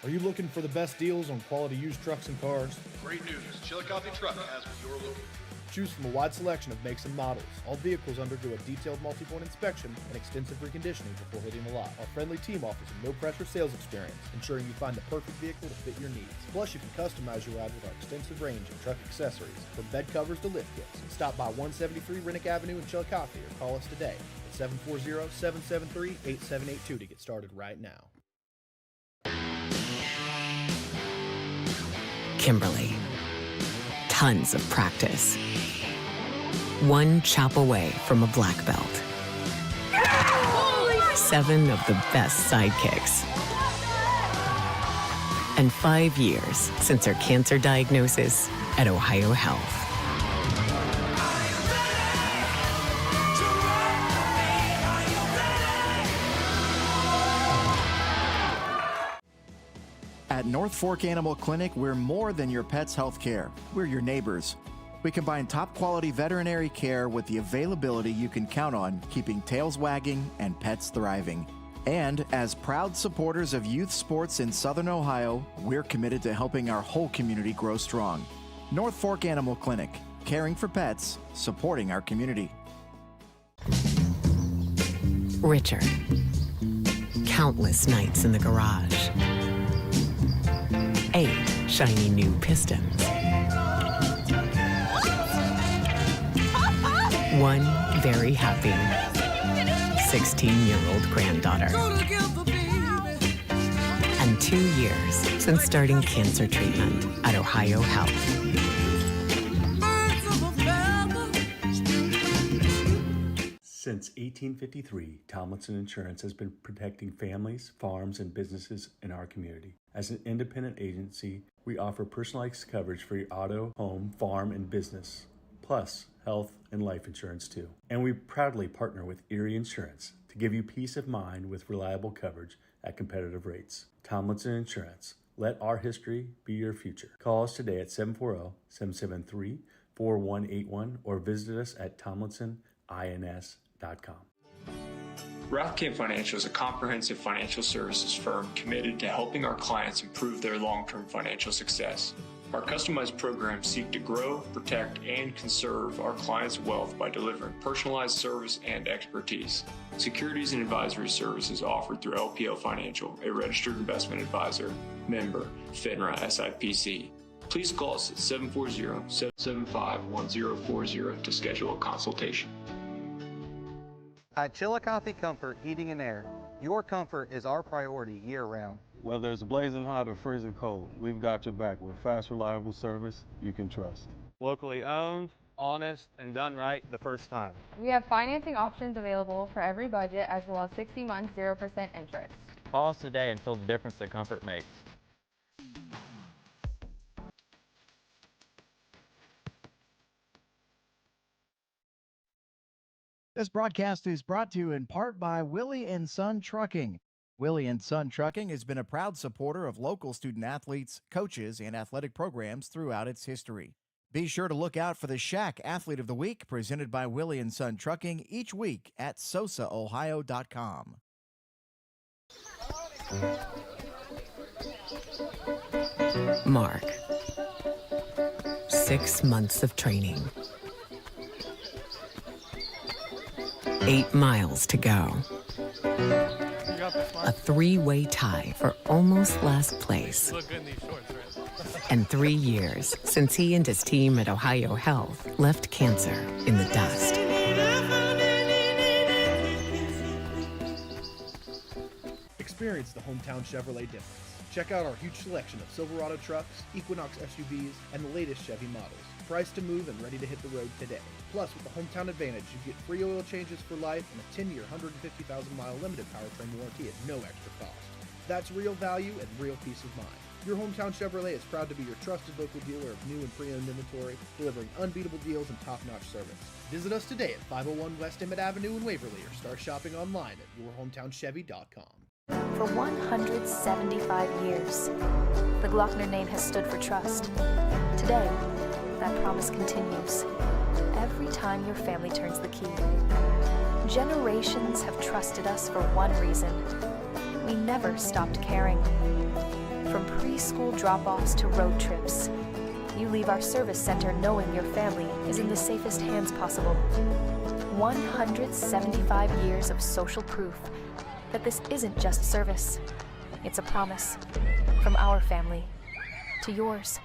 Are you looking for the best deals on quality used trucks and cars? Great news, Chillicothe Truck has what you're looking for. Choose from a wide selection of makes and models. All vehicles undergo a detailed multi-point inspection and extensive reconditioning before hitting the lot. Our friendly team offers a no-pressure sales experience, ensuring you find the perfect vehicle to fit your needs. Plus, you can customize your ride with our extensive range of truck accessories, from bed covers to lift kits. Stop by 173 Rennick Avenue in Chillicothe or call us today at 740-773-8782 to get started right now. Kimberly. Tons of practice. One chop away from a black belt. 7 of the best sidekicks. And 5 years since her cancer diagnosis at Ohio Health. At North Fork Animal Clinic, we're more than your pet's health care. We're your neighbors. We combine top-quality veterinary care with the availability you can count on, keeping tails wagging and pets thriving. And as proud supporters of youth sports in Southern Ohio, we're committed to helping our whole community grow strong. North Fork Animal Clinic, caring for pets, supporting our community. Richard. Countless nights in the garage. 8 shiny new pistons. 1 very happy 16-year-old granddaughter. And 2 years since starting cancer treatment at Ohio Health. Since 1853, Tomlinson Insurance has been protecting families, farms, and businesses in our community. As an independent agency, we offer personalized coverage for your auto, home, farm, and business, plus health and life insurance too. And we proudly partner with Erie Insurance to give you peace of mind with reliable coverage at competitive rates. Tomlinson Insurance. Let our history be your future. Call us today at 740-773-4181 or visit us at tomlinsonins.com. Ralph Kim Financial is a comprehensive financial services firm committed to helping our clients improve their long-term financial success. Our customized programs seek to grow, protect, and conserve our clients' wealth by delivering personalized service and expertise. Securities and advisory services offered through LPL Financial, a registered investment advisor, member, FINRA SIPC. Please call us at 740-775-1040 to schedule a consultation. At Chillicothe Comfort Heating and Air, your comfort is our priority year-round. Whether it's blazing hot or freezing cold, we've got your back with fast, reliable service you can trust. Locally owned, honest, and done right the first time. We have financing options available for every budget, as well as 60 months, 0% interest. Call us today and feel the difference that comfort makes. This broadcast is brought to you in part by Willie & Son Trucking. Willie & Son Trucking has been a proud supporter of local student athletes, coaches, and athletic programs throughout its history. Be sure to look out for the Shack Athlete of the Week presented by Willie & Son Trucking each week at SOSAOhio.com. Mark. 6 months of training. 8 miles to go. A 3-way tie for almost last place. And 3 years since he and his team at Ohio Health left cancer in the dust. Experience the hometown Chevrolet difference. Check out our huge selection of Silverado trucks, Equinox SUVs, and the latest Chevy models. Priced to move and ready to hit the road today. Plus, with the Hometown Advantage, you get free oil changes for life and a 10-year, 150,000-mile limited powertrain warranty at no extra cost. That's real value and real peace of mind. Your Hometown Chevrolet is proud to be your trusted local dealer of new and pre-owned inventory, delivering unbeatable deals and top-notch service. Visit us today at 501 West Emmett Avenue in Waverly or start shopping online at yourhometownchevy.com. For 175 years, the Glockner name has stood for trust. Today, that promise continues. Every time your family turns the key. Generations have trusted us for one reason. We never stopped caring. From preschool drop-offs to road trips, you leave our service center knowing your family is in the safest hands possible. 175 years of social proof that this isn't just service. It's a promise from our family to yours.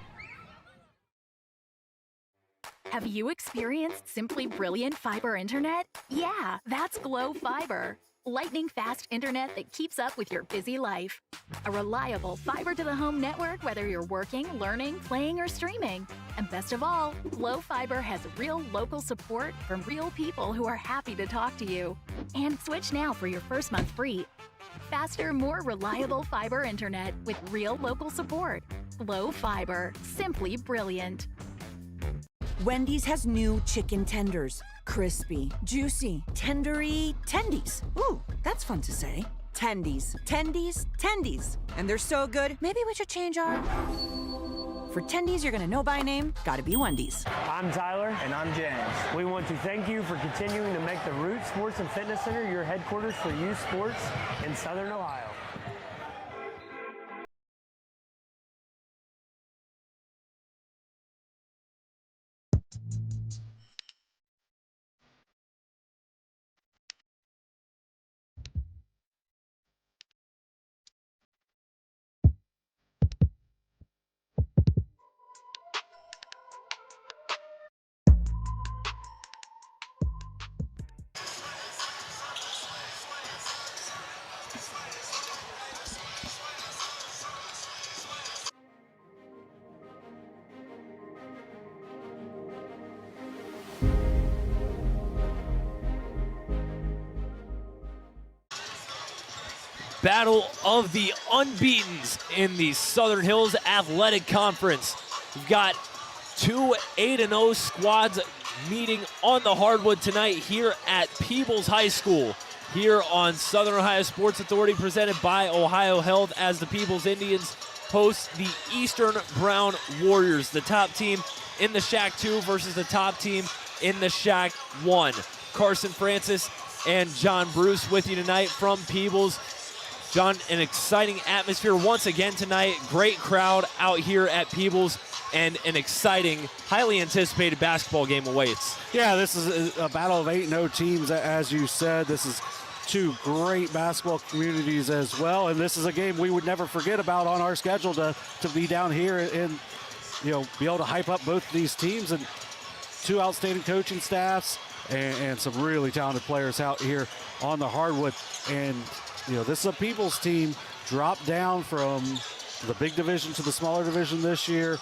Have you experienced simply brilliant fiber internet? Yeah, that's Glow Fiber. Lightning fast internet that keeps up with your busy life. A reliable fiber-to-the-home network whether you're working, learning, playing, or streaming. And best of all, Glow Fiber has real local support from real people who are happy to talk to you. And switch now for your first month free. Faster, more reliable fiber internet with real local support. Glow Fiber. Simply brilliant. Wendy's has new chicken tenders. Crispy, juicy, tendery, tendies. Ooh, that's fun to say. Tendies, tendies, tendies. And they're so good, maybe we should change our... For tendies you're gonna know by name, gotta be Wendy's. I'm Tyler. And I'm James. We want to thank you for continuing to make the Root Sports and Fitness Center your headquarters for youth sports in Southern Ohio. Battle of the unbeatens in the Southern Hills Athletic Conference. We've got two 8-0 squads meeting on the hardwood tonight here at Peebles High School, here on Southern Ohio Sports Authority, presented by Ohio Health, as the Peebles Indians host the Eastern Brown Warriors, the top team in the Shack 2 versus the top team in the Shack 1. Carson Francis and John Bruce with you tonight from Peebles. John, an exciting atmosphere once again tonight. Great crowd out here at Peebles, and an exciting, highly anticipated basketball game awaits. Yeah, this is a battle of 8-0 teams, as you said. This is two great basketball communities as well, and this is a game we would never forget about on our schedule to be down here and, you know, be able to hype up both these teams, and two outstanding coaching staffs and some really talented players out here on the hardwood. And you know, this is a Peebles team dropped down from the big division to the smaller division this year,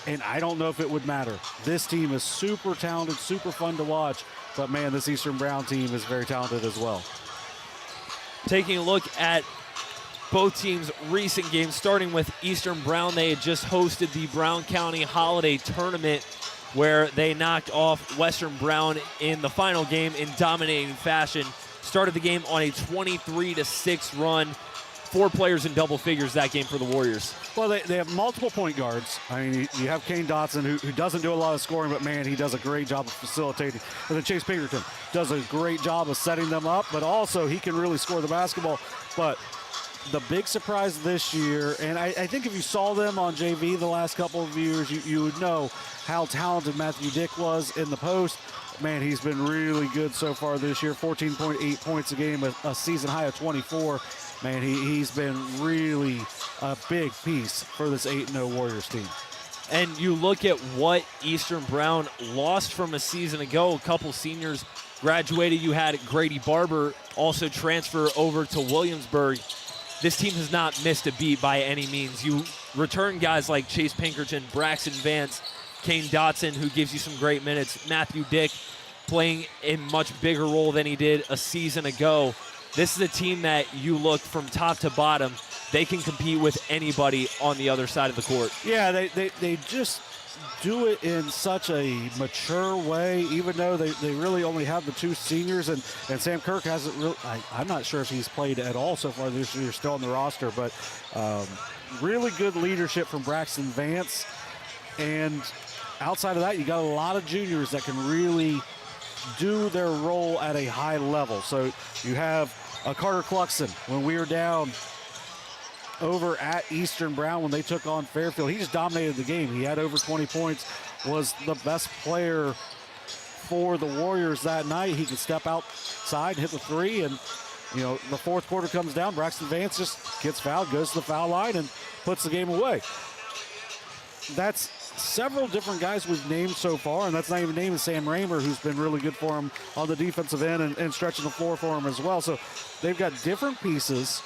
and I don't know if it would matter. This team is super talented, super fun to watch, but man, this Eastern Brown team is very talented as well. Taking a look at both teams' recent games, starting with Eastern Brown, they had just hosted the Brown County Holiday Tournament, where they knocked off Western Brown in the final game in dominating fashion. Started the game on a 23-6 run. 4 players in double figures that game for the Warriors. Well, they have multiple point guards. I mean, you have Kane Dotson, who doesn't do a lot of scoring, but man, he does a great job of facilitating. And then Chase Pinkerton does a great job of setting them up, but also he can really score the basketball. But the big surprise this year, and I think if you saw them on JV the last couple of years, you would know how talented Matthew Dick was in the post. Man, he's been really good so far this year. 14.8 points a game, a season high of 24. Man, he's been really a big piece for this 8-0 Warriors team. And you look at what Eastern Brown lost from a season ago. A couple seniors graduated. You had Grady Barber also transfer over to Williamsburg. This team has not missed a beat by any means. You return guys like Chase Pinkerton, Braxton Vance, Kane Dotson, who gives you some great minutes, Matthew Dick playing a much bigger role than he did a season ago. This is a team that you look from top to bottom, they can compete with anybody on the other side of the court. Yeah, they just do it in such a mature way, even though they really only have the 2 seniors, and Sam Kirk hasn't really, I'm not sure if he's played at all so far this year, still on the roster, but really good leadership from Braxton Vance. And outside of that, you got a lot of juniors that can really do their role at a high level. So you have Carter Cluxon. When we were down over at Eastern Brown when they took on Fairfield. He just dominated the game. He had over 20 points, was the best player for the Warriors that night. He could step outside, hit the three, and the fourth quarter comes down. Braxton Vance just gets fouled, goes to the foul line, and puts the game away. That's several different guys we've named so far, and that's not even naming Sam Raymer, who's been really good for him on the defensive end and stretching the floor for him as well. So they've got different pieces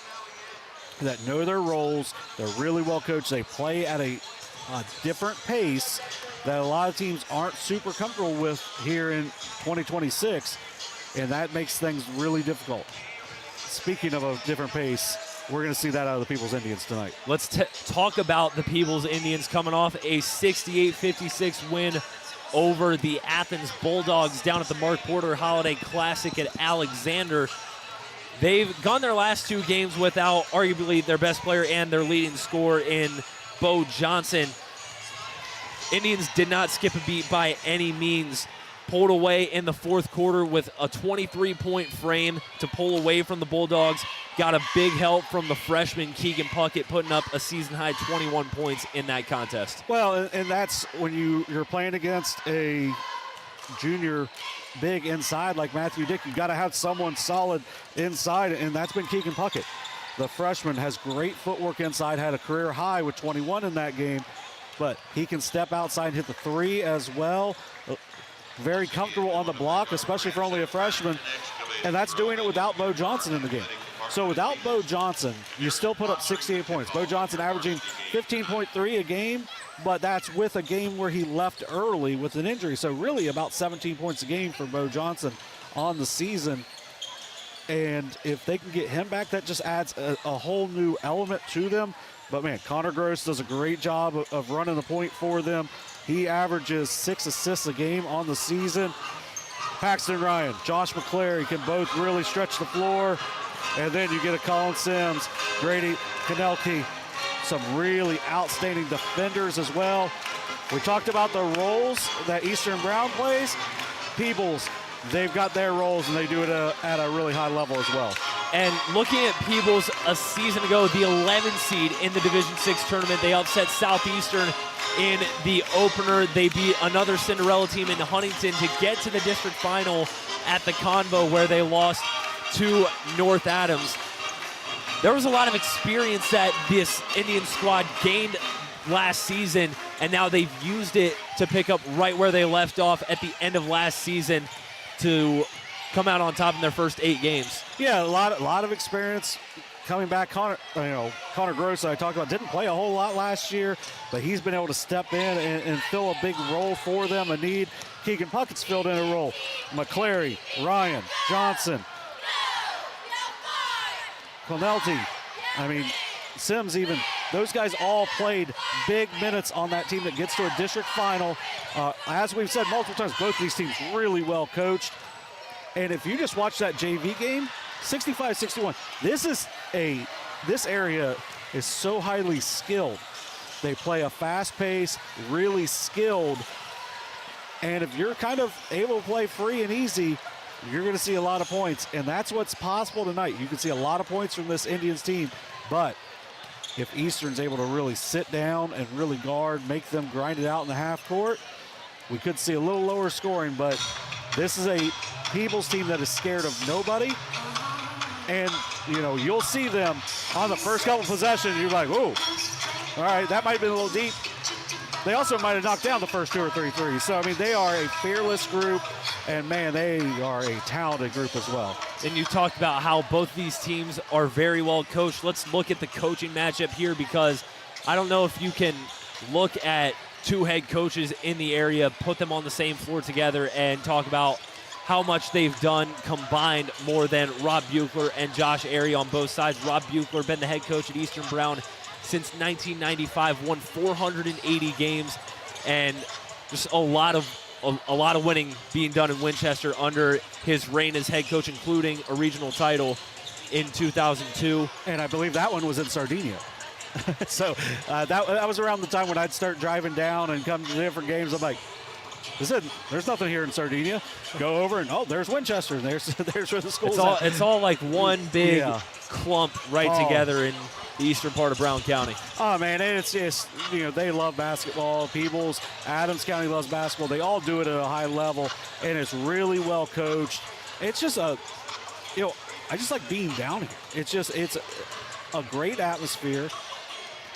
that know their roles. They're really well coached. They play at a different pace that a lot of teams aren't super comfortable with here in 2026, and that makes things really difficult. Speaking of a different pace, we're going to see that out of the Peebles Indians tonight. Let's talk about the Peebles Indians coming off a 68-56 win over the Athens Bulldogs down at the Mark Porter Holiday Classic at Alexander. They've gone their last two games without arguably their best player and their leading scorer in Bo Johnson. Indians did not skip a beat by any means. Pulled away in the fourth quarter with a 23-point frame to pull away from the Bulldogs. Got a big help from the freshman Keegan Puckett, putting up a season-high 21 points in that contest. Well, and that's when you're playing against a junior big inside like Matthew Dick. You got to have someone solid inside, and that's been Keegan Puckett. The freshman has great footwork inside, had a career high with 21 in that game, but he can step outside and hit the three as well. Very comfortable on the block, especially for only a freshman, and that's doing it without Bo Johnson in the game. So without Bo Johnson, you still put up 68 points. Bo Johnson averaging 15.3 a game, but that's with a game where he left early with an injury. So really about 17 points a game for Bo Johnson on the season. And if they can get him back, that just adds a whole new element to them. But man, Connor Gross does a great job of running the point for them. He averages 6 assists a game on the season. Paxton Ryan, Josh McClary can both really stretch the floor. And then you get a Colin Sims, Grady Kanelke, some really outstanding defenders as well. We talked about the roles that Eastern Brown plays. Peebles, they've got their roles, and they do it at a really high level as well. And looking at Peebles a season ago, the 11th seed in the Division VI tournament, they upset Southeastern in the opener. They beat another Cinderella team in Huntington to get to the district final at the Convo, where they lost to North Adams. There was a lot of experience that this Indian squad gained last season, and now they've used it to pick up right where they left off at the end of last season to come out on top in their first 8 games. Yeah, a lot of experience coming back. Connor Gross, I talked about, didn't play a whole lot last year, but he's been able to step in and fill a big role for them, a need. Keegan Puckett's filled in a role. McClary, Ryan, Johnson, Clonelty, Sims even. Those guys all played big minutes on that team that gets to a district final. As we've said multiple times, both these teams really well coached. And if you just watch that JV game, 65-61, this area is so highly skilled. They play a fast pace, really skilled. And if you're kind of able to play free and easy, you're going to see a lot of points, and that's what's possible tonight. You can see a lot of points from this Indians team, but if Eastern's able to really sit down and really guard, make them grind it out in the half court, we could see a little lower scoring, but this is a Peebles team that is scared of nobody, and you'll see them on the first couple possessions. You're like, whoa, all right, that might have been a little deep. They also might have knocked down the first 2 or 3 threes. So, they are a fearless group, and, man, they are a talented group as well. And you talked about how both these teams are very well coached. Let's look at the coaching matchup here, because I don't know if you can look at 2 head coaches in the area, put them on the same floor together, and talk about how much they've done combined more than Rob Buechler and Josh Airy on both sides. Rob Buechler, been the head coach at Eastern Brown since 1995, won 480 games, and just a lot of winning being done in Winchester under his reign as head coach, including a regional title in 2002. And I believe that one was in Sardinia. So that was around the time when I'd start driving down and come to different games. I'm like, there's nothing here in Sardinia. Go over and, there's Winchester. There's where the school's at. It's all like one big clump together. And the eastern part of Brown County. Oh, man, it's just, they love basketball. Peebles, Adams County loves basketball. They all do it at a high level, and it's really well coached. It's just I just like being down here. It's a great atmosphere.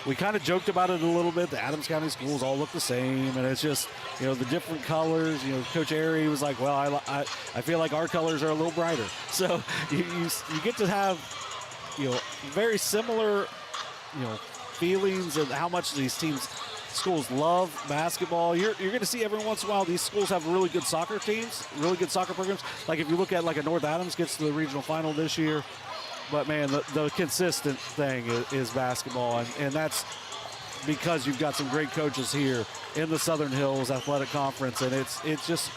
We kind of joked about it a little bit. The Adams County schools all look the same, and it's just, the different colors. Coach Airy was like, well, I feel like our colors are a little brighter. So you get to have, very similar, feelings and how much these schools love basketball. You're going to see every once in a while these schools have really good soccer teams, really good soccer programs. Like if you look at like a North Adams gets to the regional final this year. But, man, the consistent thing is basketball, and that's because you've got some great coaches here in the Southern Hills Athletic Conference, and it's just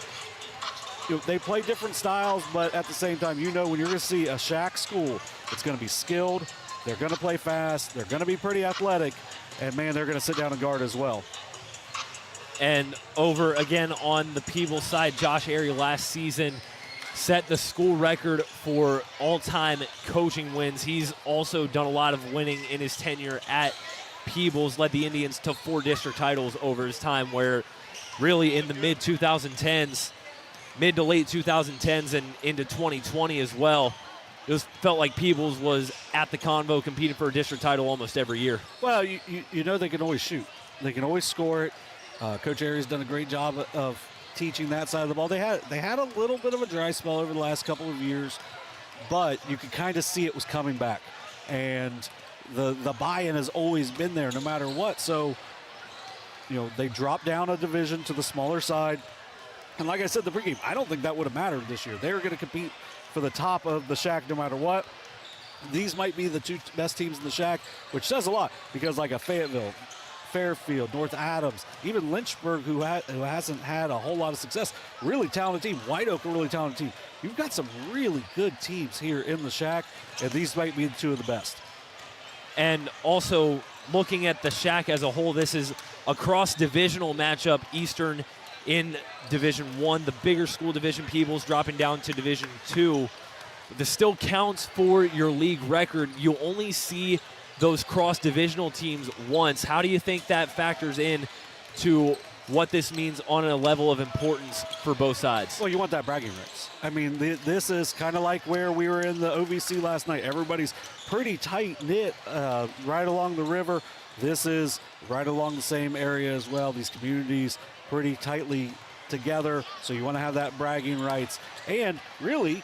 they play different styles, but at the same time, when you're going to see a Shack school, it's going to be skilled, they're going to play fast, they're going to be pretty athletic, and, man, they're going to sit down and guard as well. And over again on the Peebles side, Josh Airy last season set the school record for all-time coaching wins. He's also done a lot of winning in his tenure at Peebles, led the Indians to 4 district titles over his time, where really in the mid to late 2010s and into 2020 as well, it felt like Peebles was at the Convo competing for a district title almost every year. Well, they can always shoot. They can always score it. Coach Airy's done a great job of teaching that side of the ball. They had a little bit of a dry spell over the last couple of years, but you could kind of see it was coming back, and the buy-in has always been there no matter what. So they dropped down a division to the smaller side, and like I said, the pregame, I don't think that would have mattered this year. They were going to compete for the top of the Shack no matter what. These might be the 2 best teams in the Shack, which says a lot, because like a Fayetteville, Fairfield, North Adams, even Lynchburg, who hasn't had a whole lot of success, really talented team. White Oak, a really talented team. You've got some really good teams here in the Shack, and these might be 2 of the best. And also, looking at the Shack as a whole, this is a cross-divisional matchup. Eastern in Division I, the bigger school Division Peebles dropping down to Division II. This still counts for your league record. You only see those cross-divisional teams once. How do you think that factors in to what this means on a level of importance for both sides? Well, you want that bragging rights. I mean, this is kind of like where we were in the OVC last night. Everybody's pretty tight-knit right along the river. This is right along the same area as well. These communities pretty tightly together, so you want to have that bragging rights. And really,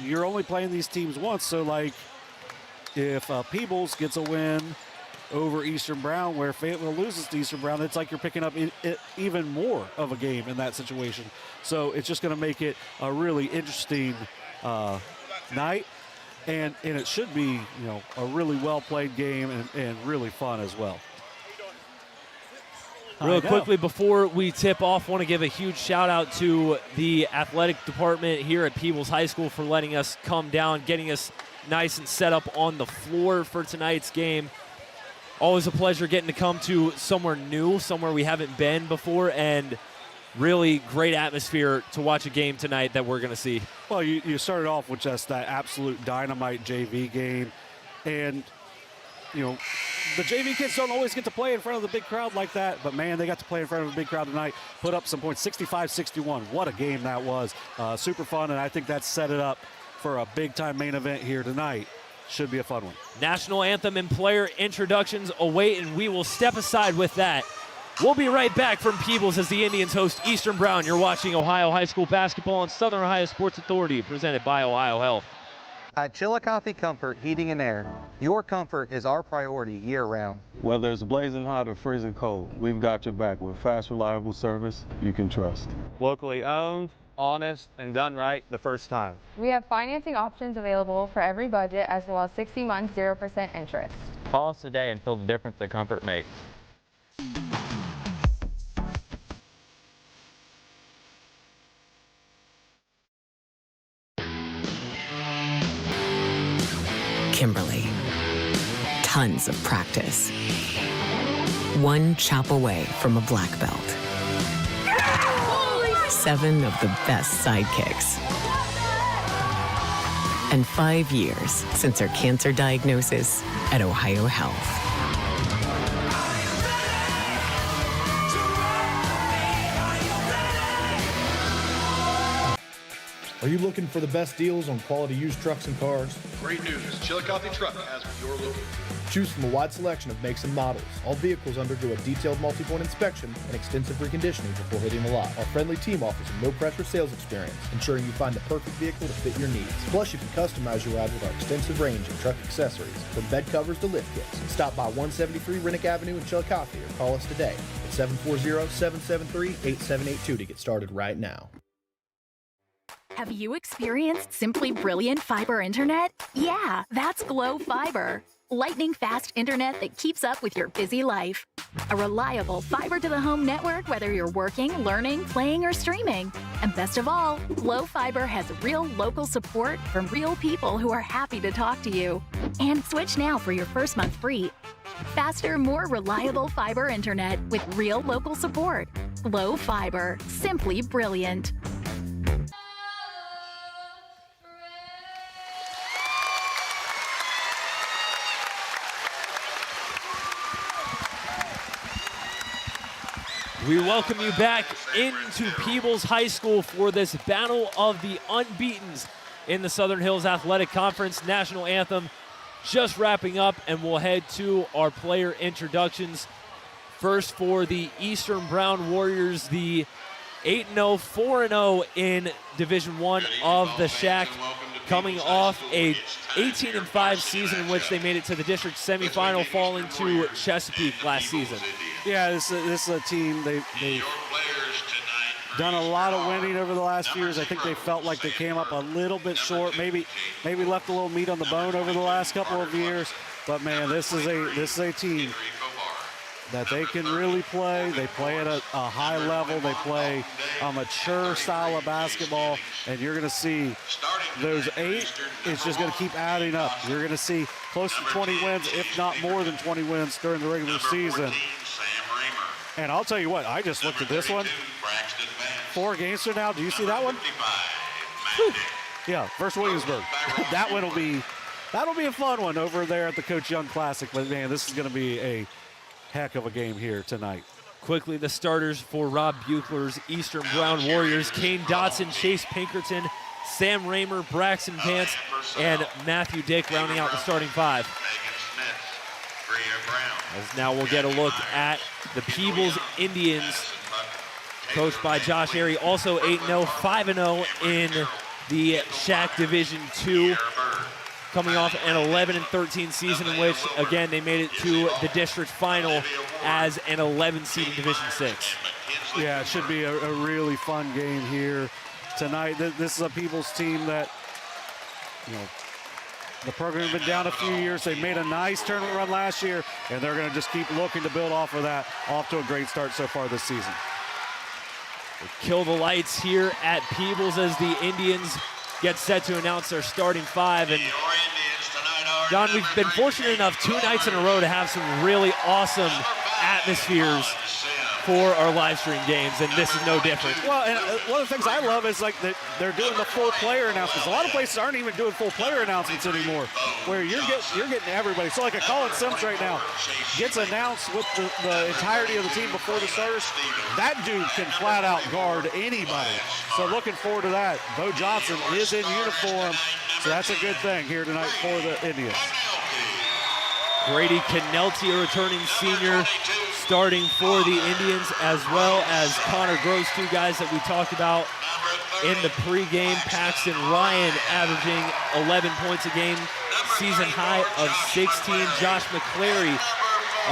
you're only playing these teams once, so like if Peebles gets a win over Eastern Brown, where Fayetteville loses to Eastern Brown, it's like you're picking up even more of a game in that situation. So it's just going to make it a really interesting night, and it should be a really well played game and really fun as well. Real quickly before we tip off, want to give a huge shout out to the athletic department here at Peebles High School for letting us come down, getting us nice and set up on the floor for tonight's game. Always a pleasure getting to come to somewhere new, somewhere we haven't been before, and really great atmosphere to watch a game tonight that we're going to see. Well, you started off with just that absolute dynamite JV game, and the JV kids don't always get to play in front of the big crowd like that, but man, they got to play in front of a big crowd tonight, put up some points, 65-61. What a game that was. Super fun, and I think that set it up for a big-time main event here tonight. Should be a fun one. National anthem and player introductions await, and we will step aside with that. We'll be right back from Peebles as the Indians host Eastern Brown. You're watching Ohio High School Basketball on Southern Ohio Sports Authority, presented by Ohio Health. At Chillicothe Comfort Heating and Air, your comfort is our priority year-round. Whether it's blazing hot or freezing cold, we've got your back with fast, reliable service you can trust. Locally owned, honest, and done right the first time. We have financing options available for every budget, as well as 60 months, 0% interest. Call us today and feel the difference that comfort makes. Kimberly. Tons of practice. One chop away from a black belt. 7 of the best sidekicks. and 5 years since her cancer diagnosis at Ohio Health. Are you looking for the best deals on quality used trucks and cars? Great news. Chillicothe Truck has what you're looking for. Choose from a wide selection of makes and models. All vehicles undergo a detailed multi-point inspection and extensive reconditioning before hitting the lot. Our friendly team offers a no-pressure sales experience, ensuring you find the perfect vehicle to fit your needs. Plus, you can customize your ride with our extensive range of truck accessories, from bed covers to lift kits. Stop by 173 Rennick Avenue in Chillicothe or call us today at 740-773-8782 to get started right now. Have you experienced simply brilliant fiber internet? Yeah, that's Glow Fiber. Lightning fast internet that keeps up with your busy life. A reliable fiber-to-the-home network whether you're working, learning, playing, or streaming. And best of all, Glow Fiber has real local support from real people who are happy to talk to you. And switch now for your first month free. Faster, more reliable fiber internet with real local support. Glow Fiber. Simply brilliant. We welcome you back into Peebles High School for this Battle of the Unbeatens in the Southern Hills Athletic Conference. National anthem just wrapping up, and we'll head to our player introductions. First for the Eastern Brown Warriors, the 8-0, 4-0 in Division I of the SHAC, coming off a 18-5 season in which they made it to the district semifinal, falling to Chesapeake last season. Yeah, this is a team, they've done a lot of winning over the last few years. I think they felt like they came up a little bit short, maybe left a little meat on the bone over the last couple of years. But man, this is a team that they can really play. They play at a high level. They play a mature style of basketball, and you're going to see those 8 is just going to keep adding up. You're going to see close to 20 wins, if not more than 20 wins during the regular season. And I'll tell you what, I just looked at this one. 4 games from now, do you see that one? Yeah, versus Williamsburg. That'll be a fun one over there at the Coach Young Classic. But man, this is going to be a heck of a game here tonight. Quickly, the starters for Rob Buechler's Eastern Brown Warriors: Kane Dotson, Chase Pinkerton, Sam Raymer, Braxton Pants, and Matthew Dick rounding out the starting 5. As now we'll get a look at the Peebles Indians, coached by Josh Airy, also 8-0, 5-0 in the SHAC Division II, coming off an 11-13 season in which, again, they made it to the district final as an 11 seed in Division VI. Yeah, it should be a really fun game here tonight. This is a Peebles team that, you know, the program has been down a few years. They made a nice tournament run last year, and they're going to just keep looking to build off of that. Off to a great start so far this season. They kill the lights here at Peebles as the Indians get set to announce their starting 5. And Don, we've been fortunate enough 2 nights in a row to have some really awesome atmospheres for our live stream games, and this is no different. Well, and one of the things I love is like that they're doing the full player announcements. A lot of places aren't even doing full player announcements anymore, where you're getting everybody. So like a Colin Sims right now gets announced with the entirety of the team before the starters. That dude can flat out guard anybody. So looking forward to that. Bo Johnson is in uniform, so that's a good thing here tonight for the Indians. Brady Canelti, a returning senior, starting for the Indians, as well as Connor Gross, 2 guys that we talked about in the pregame. Paxton Ryan averaging 11 points a game, season high of 16. Josh McClary,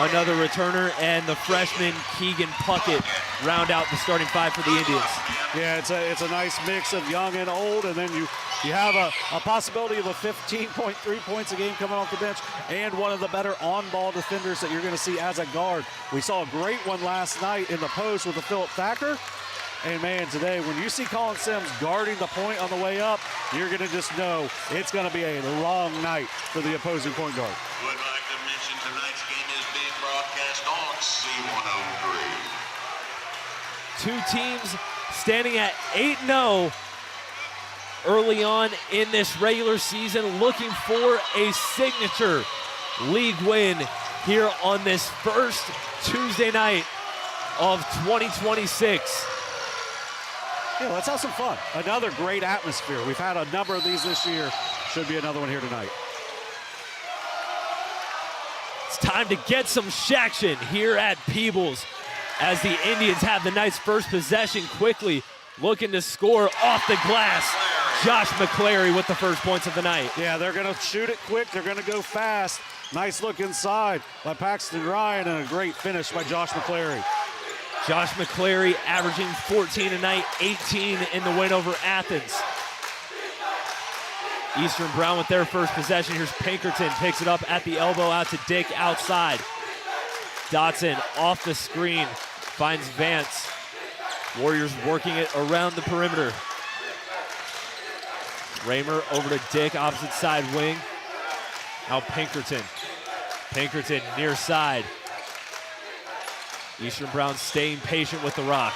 another returner, and the freshman Keegan Puckett round out the starting 5 for the Indians. Yeah, it's a nice mix of young and old, and then you have a possibility of a 15.3 points a game coming off the bench, and one of the better on-ball defenders that you're going to see as a guard. We saw a great one last night in the post with the Philip Thacker. And man, today, when you see Colin Sims guarding the point on the way up, you're going to just know it's going to be a long night for the opposing point guard. Would like to mention tonight's game is being broadcast on C103. 2 teams standing at 8-0 early on in this regular season, looking for a signature league win here on this first Tuesday night of 2026. Yeah, let's have some fun. Another great atmosphere. We've had a number of these this year. Should be another one here tonight. It's time to get some shaction here at Peebles as the Indians have the night's first possession quickly, looking to score off the glass. Josh McClary with the first points of the night. Yeah, they're going to shoot it quick. They're going to go fast. Nice look inside by Paxton Ryan and a great finish by Josh McClary. Josh McClary averaging 14 tonight, 18 in the win over Athens. Eastern Brown with their first possession. Here's Pinkerton, picks it up at the elbow out to Dick outside. Dotson off the screen, finds Vance. Warriors working it around the perimeter. Raymer over to Dick, opposite side wing. Now Pinkerton. Pinkerton near side. Eastern Brown staying patient with the rock.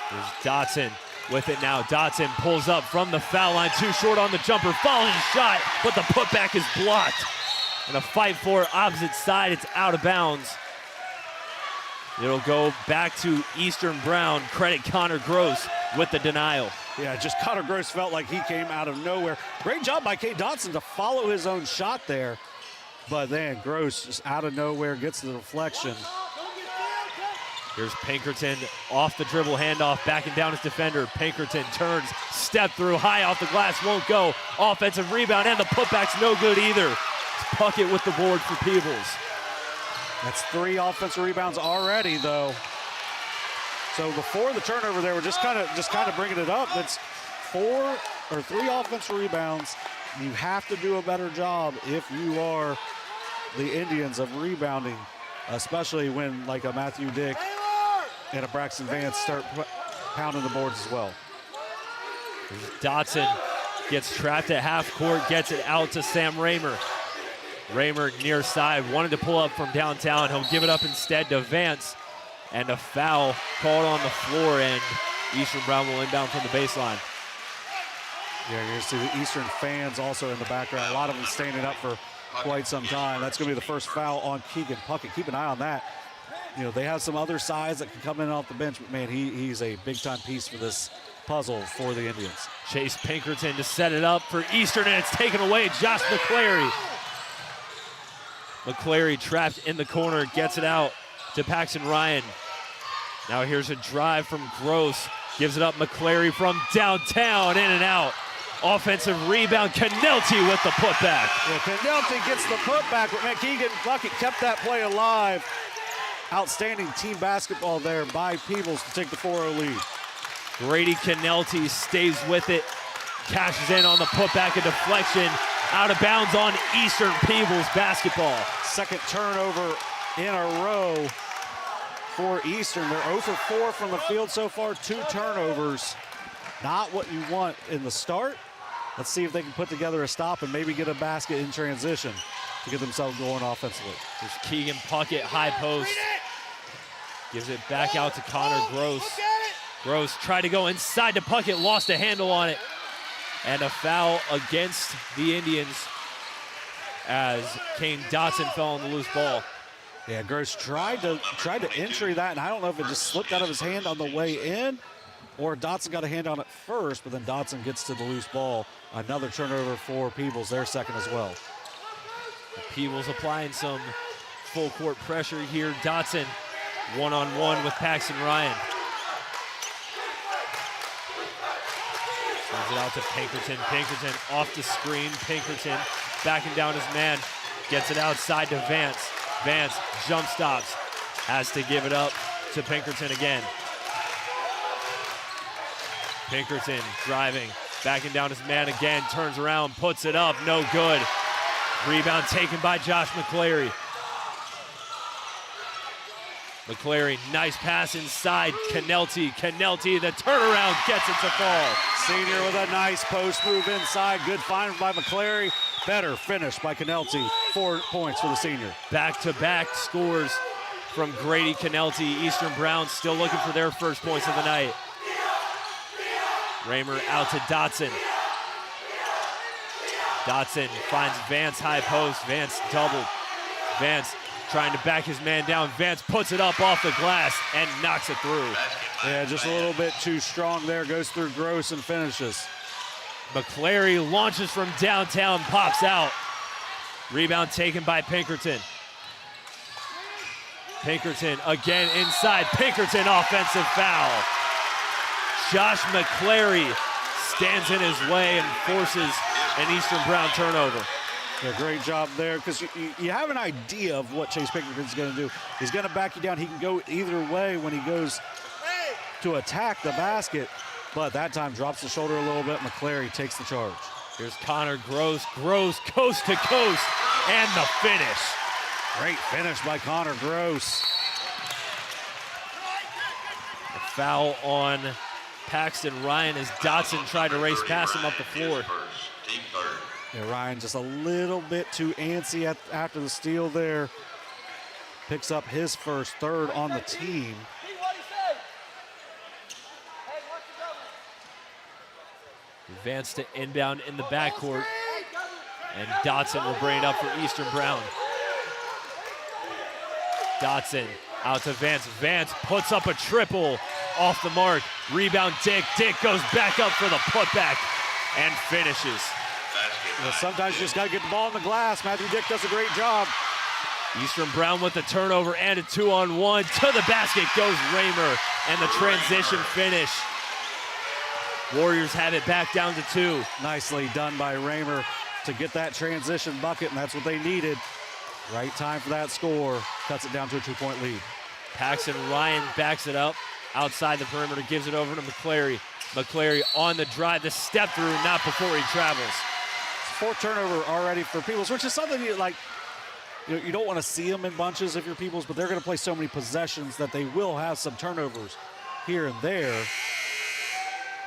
Here's Dotson with it now. Dotson pulls up from the foul line, too short on the jumper, following shot, but the putback is blocked. And a fight for opposite side, it's out of bounds. It'll go back to Eastern Brown. Credit Connor Gross with the denial. Yeah, just Connor Gross felt like he came out of nowhere. Great job by Kate Dotson to follow his own shot there. But then Gross just out of nowhere gets the deflection. Here's Pinkerton off the dribble handoff, backing down his defender. Pinkerton turns, step through, high off the glass, won't go. Offensive rebound, and the putback's no good either. It's Puckett with the board for Peebles. That's 3 offensive rebounds already, though. So before the turnover, they were just kind of bringing it up. It's 3 offensive rebounds. You have to do a better job if you are the Indians of rebounding, especially when like a Matthew Dick and a Braxton Vance start pounding the boards as well. Dotson gets trapped at half court, gets it out to Sam Raymer. Raymer near side, wanted to pull up from downtown. He'll give it up instead to Vance. And a foul called on the floor, and Eastern Brown will inbound from the baseline. Yeah, you're going to see the Eastern fans also in the background. A lot of them standing up for quite some time. That's going to be the first foul on Keegan Puckett. Keep an eye on that. You know, they have some other sides that can come in off the bench, but man, he's a big-time piece for this puzzle for the Indians. Chase Pinkerton to set it up for Eastern, and it's taken away. Josh McClary. McClary trapped in the corner, gets it out to Paxton Ryan. Now here's a drive from Gross. Gives it up McClary from downtown, in and out. Offensive rebound, Canelti with the putback. Yeah, Canelti gets the putback, but man, Keegan Puckett kept that play alive. Outstanding team basketball there by Peebles to take the 4-0 lead. Grady Canelti stays with it, cashes in on the putback, a deflection, out of bounds on Eastern Peebles basketball. Second turnover in a row for Eastern. They're 0 for 4 from the field so far, 2 turnovers. Not what you want in the start. Let's see if they can put together a stop and maybe get a basket in transition to get themselves going offensively. There's Keegan Puckett, high post. Gives it back out to Connor Gross. Gross tried to go inside to Puckett, lost a handle on it. And a foul against the Indians as Kane Dotson fell on the loose ball. Yeah, Gross tried to entry that, and I don't know if it just slipped out of his hand on the way in or Dotson got a hand on it first, but then Dotson gets to the loose ball. Another turnover for Peebles, their second as well. Peebles applying some full court pressure here. Dotson one-on-one with Paxton Ryan. Sends it out to Pinkerton. Pinkerton off the screen. Pinkerton backing down his man. Gets it outside to Vance. Vance jump stops. Has to give it up to Pinkerton again. Pinkerton driving. Backing down his man again. Turns around. Puts it up. No good. Rebound taken by Josh McClary. McClary, nice pass inside. Canelti. Canelti, the turnaround gets it to fall. Senior with a nice post move inside. Good find by McClary. Better finish by Canelti. 4 points for the senior. Back-to-back scores from Grady Canelti. Eastern Brown still looking for their first points of the night. Raymer out to Dotson. Dotson finds Vance high post. Vance doubled. Vance trying to back his man down. Vance puts it up off the glass and knocks it through. Yeah, just a little bit too strong there. Goes through Gross and finishes. McClary launches from downtown, pops out. Rebound taken by Pinkerton. Pinkerton again inside. Pinkerton offensive foul. Josh McClary stands in his way and forces an Eastern Brown turnover. Yeah, great job there, because you have an idea of what Chase Pinkerton's going to do. He's going to back you down. He can go either way when he goes to attack the basket, but that time drops the shoulder a little bit. McClary takes the charge. Here's Connor Gross. Gross coast to coast, and the finish. Great finish by Connor Gross. A foul on Paxton Ryan as Dotson tried to race past him up the floor. Yeah, Ryan just a little bit too antsy after the steal there. Picks up his first, third on the team. Advance to inbound in the backcourt. And Dotson will bring it up for Eastern Brown. Dotson out to Vance. Vance puts up a triple off the mark. Rebound Dick. Dick goes back up for the putback and finishes. Well, sometimes you just got to get the ball in the glass. Matthew Dick does a great job. Eastern Brown with the turnover and a 2-on-1. To the basket goes Raymer and the transition finish. Warriors have it back down to 2. Nicely done by Raymer to get that transition bucket, and that's what they needed. Right time for that score. Cuts it down to a 2-point lead. Paxton Ryan backs it up outside the perimeter, gives it over to McClary. McClary on the drive, the step through, not before he travels. 4th turnover already for Peebles, which is something you like. You don't want to see them in bunches if you're Peebles, but they're going to play so many possessions that they will have some turnovers here and there.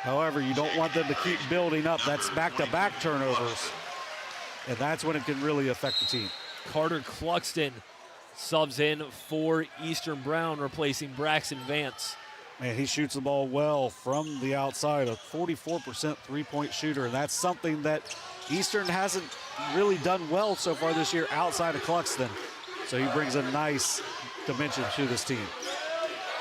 However, you don't want them to keep building up. That's back-to-back turnovers, and that's when it can really affect the team. Carter Cluxton subs in for Eastern Brown, replacing Braxton Vance. Man, he shoots the ball well from the outside, a 44% three-point shooter, and that's something that Eastern hasn't really done well so far this year outside of Cluxton. So he brings a nice dimension to this team.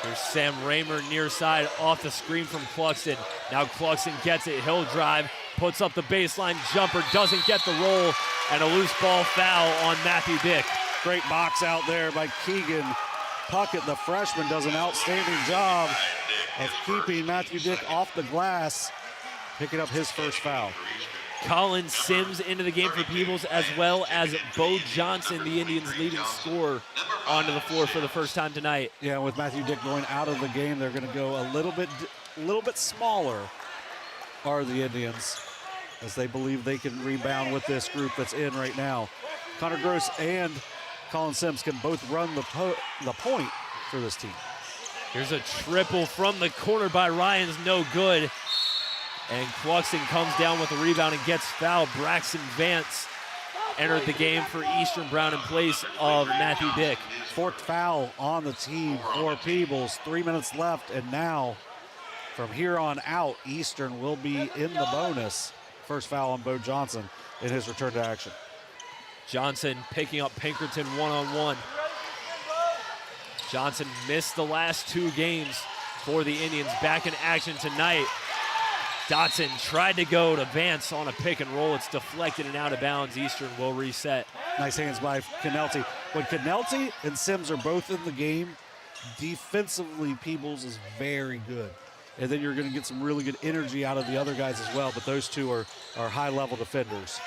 Here's Sam Raymer near side off the screen from Cluxton. Now Cluxton gets it, he'll drive, puts up the baseline jumper, doesn't get the roll, and a loose ball foul on Matthew Dick. Great box out there by Keegan Puckett, the freshman, does an outstanding job of keeping Matthew Dick off the glass, picking up his first foul. Colin Sims into the game for Peebles, as well as Bo Johnson, the Indians' leading scorer, onto the floor for the first time tonight. Yeah, with Matthew Dick going out of the game, they're going to go a little bit smaller, are the Indians, as they believe they can rebound with this group that's in right now. Connor Gross and Colin Sims can both run the point for this team. Here's a triple from the corner by Ryan's no good. And Cluxton comes down with a rebound and gets fouled. Braxton Vance entered the game for Eastern Brown in place of Matthew Dick. 4th foul on the team for Peebles. 3 minutes left, and now from here on out, Eastern will be in the bonus. First foul on Bo Johnson in his return to action. Johnson picking up Pinkerton one-on-one. Johnson missed the last 2 games for the Indians. Back in action tonight. Dotson tried to go to Vance on a pick and roll. It's deflected and out of bounds. Eastern will reset. Nice hands by Canelti. When Canelti and Sims are both in the game, defensively, Peebles is very good. And then you're going to get some really good energy out of the other guys as well. But those two are high-level defenders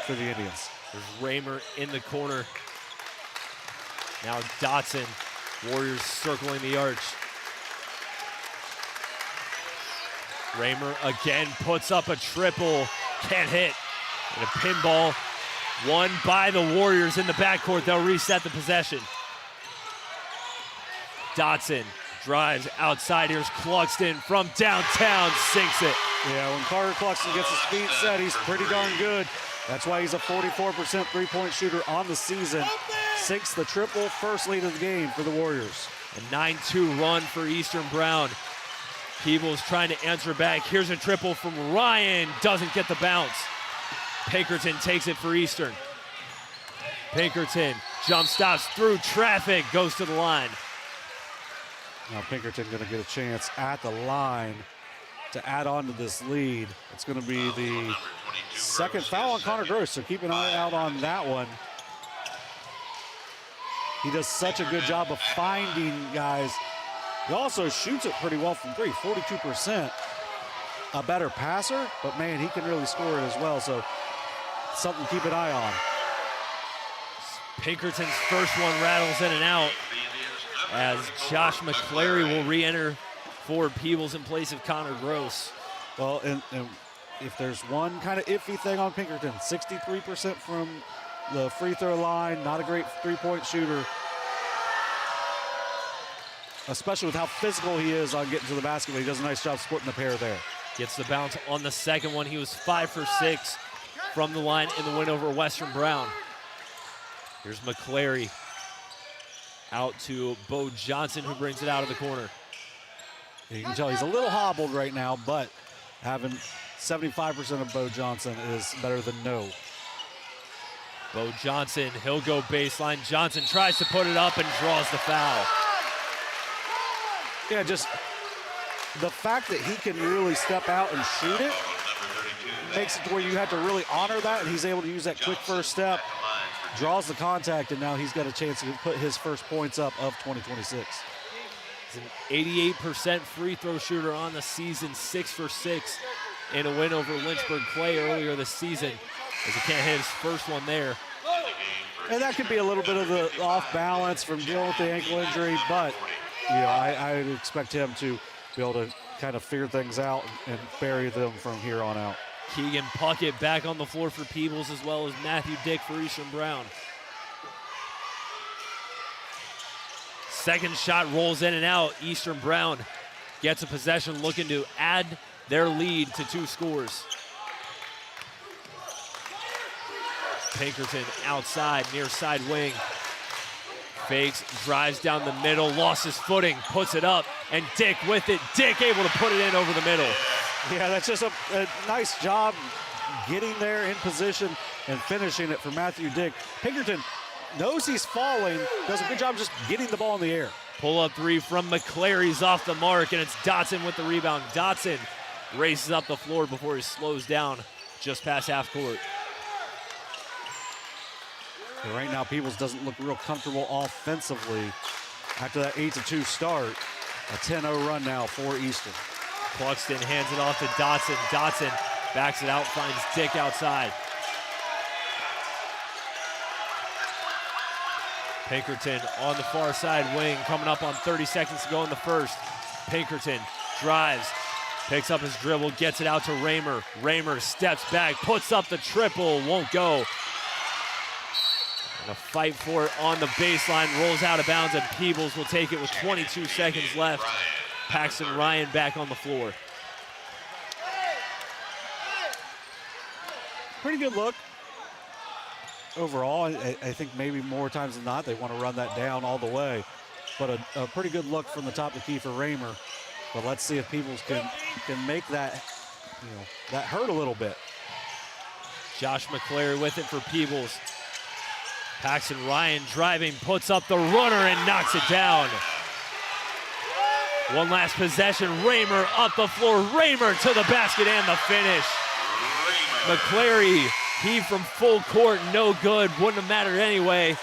for the Indians. There's Raymer in the corner. Now Dotson. Warriors circling the arch. Raymer again puts up a triple. Can't hit. And a pinball won by the Warriors in the backcourt. They'll reset the possession. Dotson drives outside. Here's Cluxton from downtown. Sinks it. Yeah, when Carter Cluxton gets his feet set, he's pretty darn good. That's why he's a 44% three-point shooter on the season. Sinks the triple, first lead of the game for the Warriors. A 9-2 run for Eastern Brown. Peebles trying to answer back. Here's a triple from Ryan. Doesn't get the bounce. Pinkerton takes it for Eastern. Pinkerton jump stops through traffic, goes to the line. Now Pinkerton going to get a chance at the line to add on to this lead. It's going to be the second foul on Connor Gross, so keep an eye out on that one. He does such a good job of finding guys. He also shoots it pretty well from three, 42%. A better passer, but man, he can really score it as well, so something to keep an eye on. Pinkerton's first one rattles in and out as Josh McClary will re-enter for Peebles in place of Connor Gross. Well, and if there's one kind of iffy thing on Pinkerton, 63% from the free throw line, not a great three-point shooter, especially with how physical he is on getting to the basket. He does a nice job splitting the pair there. Gets the bounce on the second one. He was 5 for 6 from the line in the win over Western Brown. Here's McClary out to Bo Johnson, who brings it out of the corner. You can tell he's a little hobbled right now, but having 75% of Bo Johnson is better than no. Bo Johnson, he'll go baseline. Johnson tries to put it up and draws the foul. Yeah, just the fact that he can really step out and shoot it makes it to where you have to really honor that, and he's able to use that quick first step, draws the contact, and now he's got a chance to put his first points up of 2026. He's an 88% free throw shooter on the season, 6 for 6 in a win over Lynchburg Clay earlier this season, as he can't hit his first one there. And that could be a little bit of the off balance from dealing with the ankle injury, but you know, I would expect him to be able to kind of figure things out and bury them from here on out. Keegan Puckett back on the floor for Peebles, as well as Matthew Dick for Eastern Brown. Second shot rolls in and out. Eastern Brown gets a possession, looking to add their lead to 2 scores. Pinkerton outside, near side wing. Fakes, drives down the middle, lost his footing, puts it up, and Dick with it. Dick able to put it in over the middle. Yeah, that's just a nice job getting there in position and finishing it for Matthew Dick. Pinkerton knows he's falling, does a good job just getting the ball in the air. Pull-up 3 from McClary's off the mark, and it's Dotson with the rebound. Dotson races up the floor before he slows down just past half court. And right now, Peebles doesn't look real comfortable offensively after that 8-2 start. A 10-0 run now for Eastern. Cluxton hands it off to Dotson. Dotson backs it out, finds Dick outside. Pinkerton on the far side wing, coming up on 30 seconds to go in the first. Pinkerton drives, picks up his dribble, gets it out to Raymer. Raymer steps back, puts up the triple, won't go. And a fight for it on the baseline, rolls out of bounds, and Peebles will take it with 22 seconds left. Paxton Ryan back on the floor. Pretty good look. Overall, I think maybe more times than not, they want to run that down all the way. But a pretty good look from the top of the key for Raymer. But let's see if Peebles can make that, that hurt a little bit. Josh McClary with it for Peebles. Paxton Ryan driving, puts up the runner and knocks it down. One last possession, Raymer up the floor, Raymer to the basket and the finish. McClary, he from full court, no good, wouldn't have mattered anyway.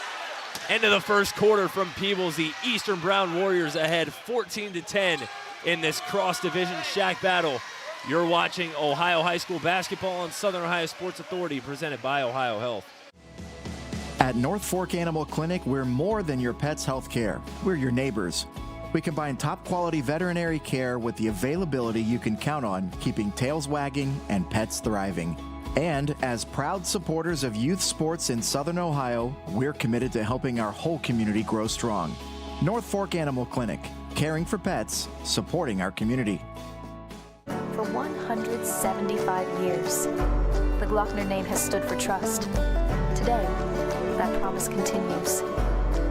End of the first quarter from Peebles, the Eastern Brown Warriors ahead 14-10 in this cross-division shack battle. You're watching Ohio High School basketball on Southern Ohio Sports Authority, presented by Ohio Health. At North Fork Animal Clinic, we're more than your pet's health care. We're your neighbors. We combine top-quality veterinary care with the availability you can count on, keeping tails wagging and pets thriving. And as proud supporters of youth sports in Southern Ohio, we're committed to helping our whole community grow strong. North Fork Animal Clinic, caring for pets, supporting our community. For 175 years, the Glockner name has stood for trust. Today, that promise continues.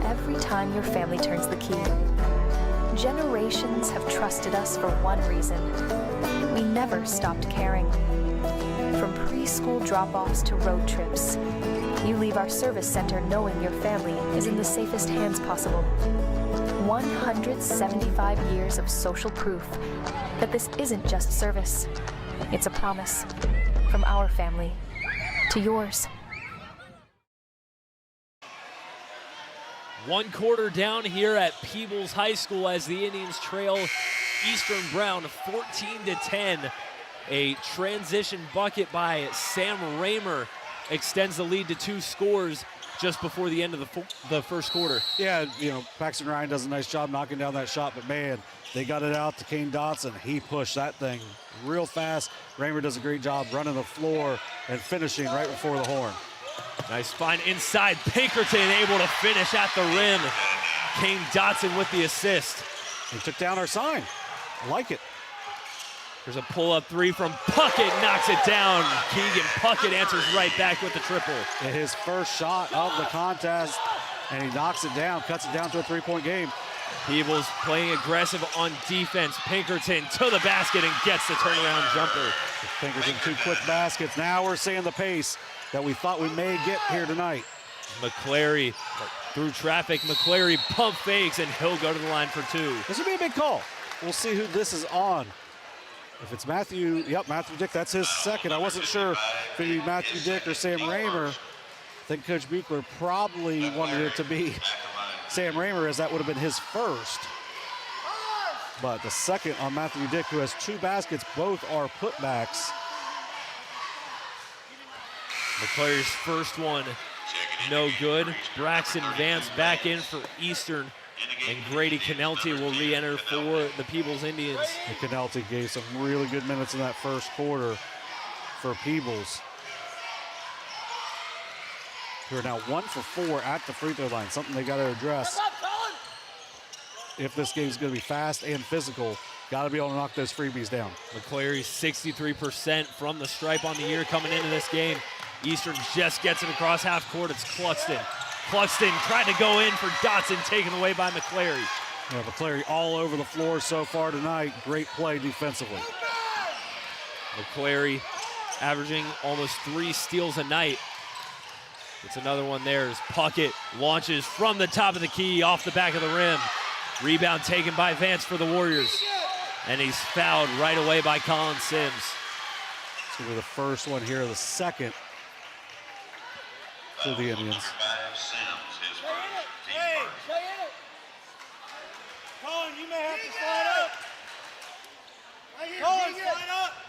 Every time your family turns the key. Generations have trusted us for one reason. We never stopped caring. From preschool drop-offs to road trips, you leave our service center knowing your family is in the safest hands possible. 175 years of social proof that this isn't just service. It's a promise from our family to yours. One quarter down here at Peebles High School as the Indians trail Eastern Brown 14-10. A transition bucket by Sam Raymer extends the lead to 2 scores just before the end of the first quarter. Yeah, you know, Paxton Ryan does a nice job knocking down that shot, but man, they got it out to Kane Dotson. He pushed that thing real fast. Raymer does a great job running the floor and finishing right before the horn. Nice find inside. Pinkerton able to finish at the rim. Kane Dotson with the assist. He took down our sign. I like it. There's a pull-up 3 from Puckett, knocks it down. Keegan Puckett answers right back with the triple. His first shot of the contest, and he knocks it down, cuts it down to a 3-point game. Peebles playing aggressive on defense. Pinkerton to the basket and gets the turnaround jumper. Pinkerton 2 quick baskets. Now we're seeing the pace that we thought we may get here tonight. McClary through traffic. McClary pump fakes, and he'll go to the line for 2. This will be a big call. We'll see who this is on. If it's Matthew Dick, that's his second. I wasn't sure if it'd be Matthew Dick or Sam Raymer. I think Coach Buechler probably wanted it to be Sam Raymer, as that would have been his first. But the second on Matthew Dick, who has 2 baskets, both are putbacks. McClary's first one, no good. Braxton Vance back in for Eastern, and Grady Canelti will re-enter for the Peebles Indians. And Canelti gave some really good minutes in that first quarter for Peebles. Who are now 1 for 4 at the free throw line, something they got to address. If this game's going to be fast and physical, got to be able to knock those freebies down. McClary 63% from the stripe on the year coming into this game. Eastern just gets it across half court. It's Cluxton. Cluxton tried to go in for Dotson, taken away by McClary. Yeah, McClary all over the floor so far tonight. Great play defensively. McClary averaging almost 3 steals a night. It's another one there as Puckett launches from the top of the key off the back of the rim. Rebound taken by Vance for the Warriors. And he's fouled right away by Colin Sims. It's going to be the first one here, the second for the Indians.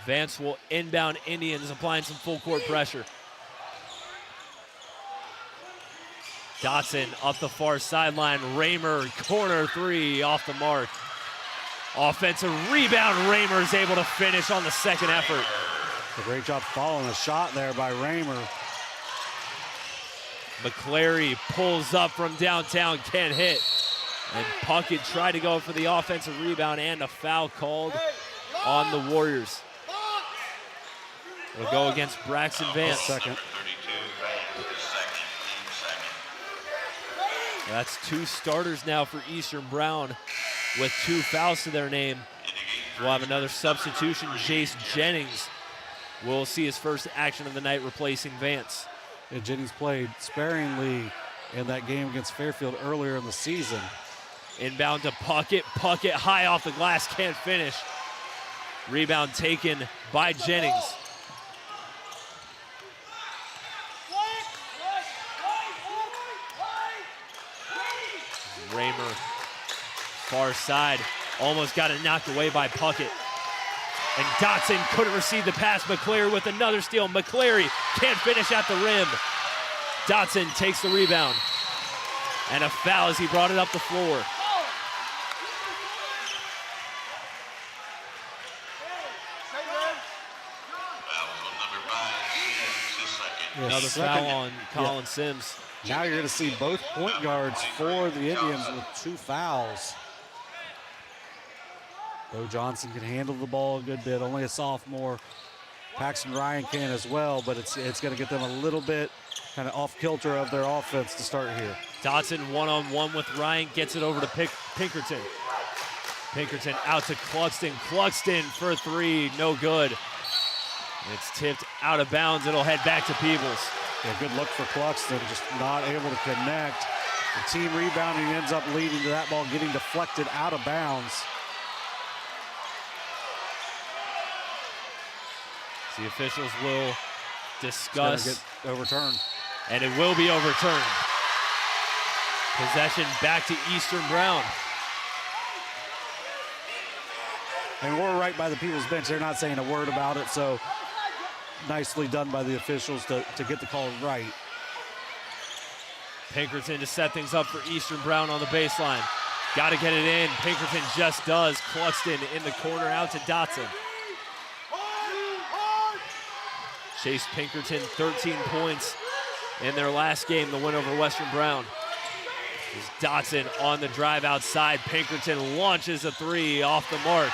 Vance will inbound Indians, applying some full court pressure. Dotson up the far sideline. Raymer, corner 3 off the mark. Offensive rebound. Raymer's able to finish on the second effort. A great job following the shot there by Raymer. McClary pulls up from downtown, can't hit. And Puckett tried to go for the offensive rebound, and a foul called on the Warriors. It'll go against Braxton Vance. Second. That's 2 starters now for Eastern Brown with 2 fouls to their name. We'll have another substitution. Jace Jennings will see his first action of the night replacing Vance. And Jennings played sparingly in that game against Fairfield earlier in the season. Inbound to Puckett. Puckett high off the glass, can't finish. Rebound taken by Jennings. Raymer, far side, almost got it knocked away by Puckett. And Dotson couldn't receive the pass. McClary with another steal. McClary can't finish at the rim. Dotson takes the rebound. And a foul as he brought it up the floor. Another foul on Colin Sims. Now you're going to see both point guards for the Indians with 2 fouls. Bo Johnson can handle the ball a good bit, only a sophomore. Paxton Ryan can as well, but it's going to get them a little bit kind of off kilter of their offense to start here. Dotson one-on-one with Ryan, gets it over to Pinkerton. Pinkerton out to Cluxton. Cluxton for three, no good. It's tipped out of bounds. It'll head back to Peebles. Yeah, good look for Cluxton, just not able to connect. The team rebounding ends up leading to that ball getting deflected out of bounds. The officials will discuss. It's gonna get overturned. And it will be overturned. Possession back to Eastern Brown. And we're right by the Peebles bench. They're not saying a word about it, so nicely done by the officials to get the call right. Pinkerton to set things up for Eastern Brown on the baseline. Got to get it in. Pinkerton just does. Cluxton in the corner out to Dotson. Chase Pinkerton 13 points in their last game, the win over Western Brown. There's Dotson on the drive outside. Pinkerton launches a three off the mark.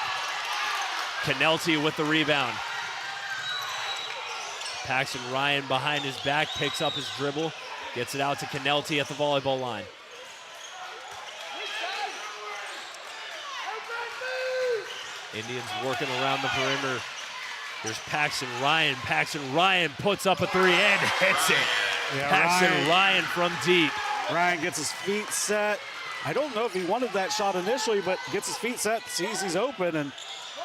Canelti with the rebound. Paxton Ryan behind his back, picks up his dribble, gets it out to Canelti at the volleyball line. Indians working around the perimeter. There's Paxton Ryan. Paxton Ryan puts up a three and hits it. Yeah, Paxton Ryan from deep. Ryan gets his feet set. I don't know if he wanted that shot initially, but gets his feet set, sees he's open, and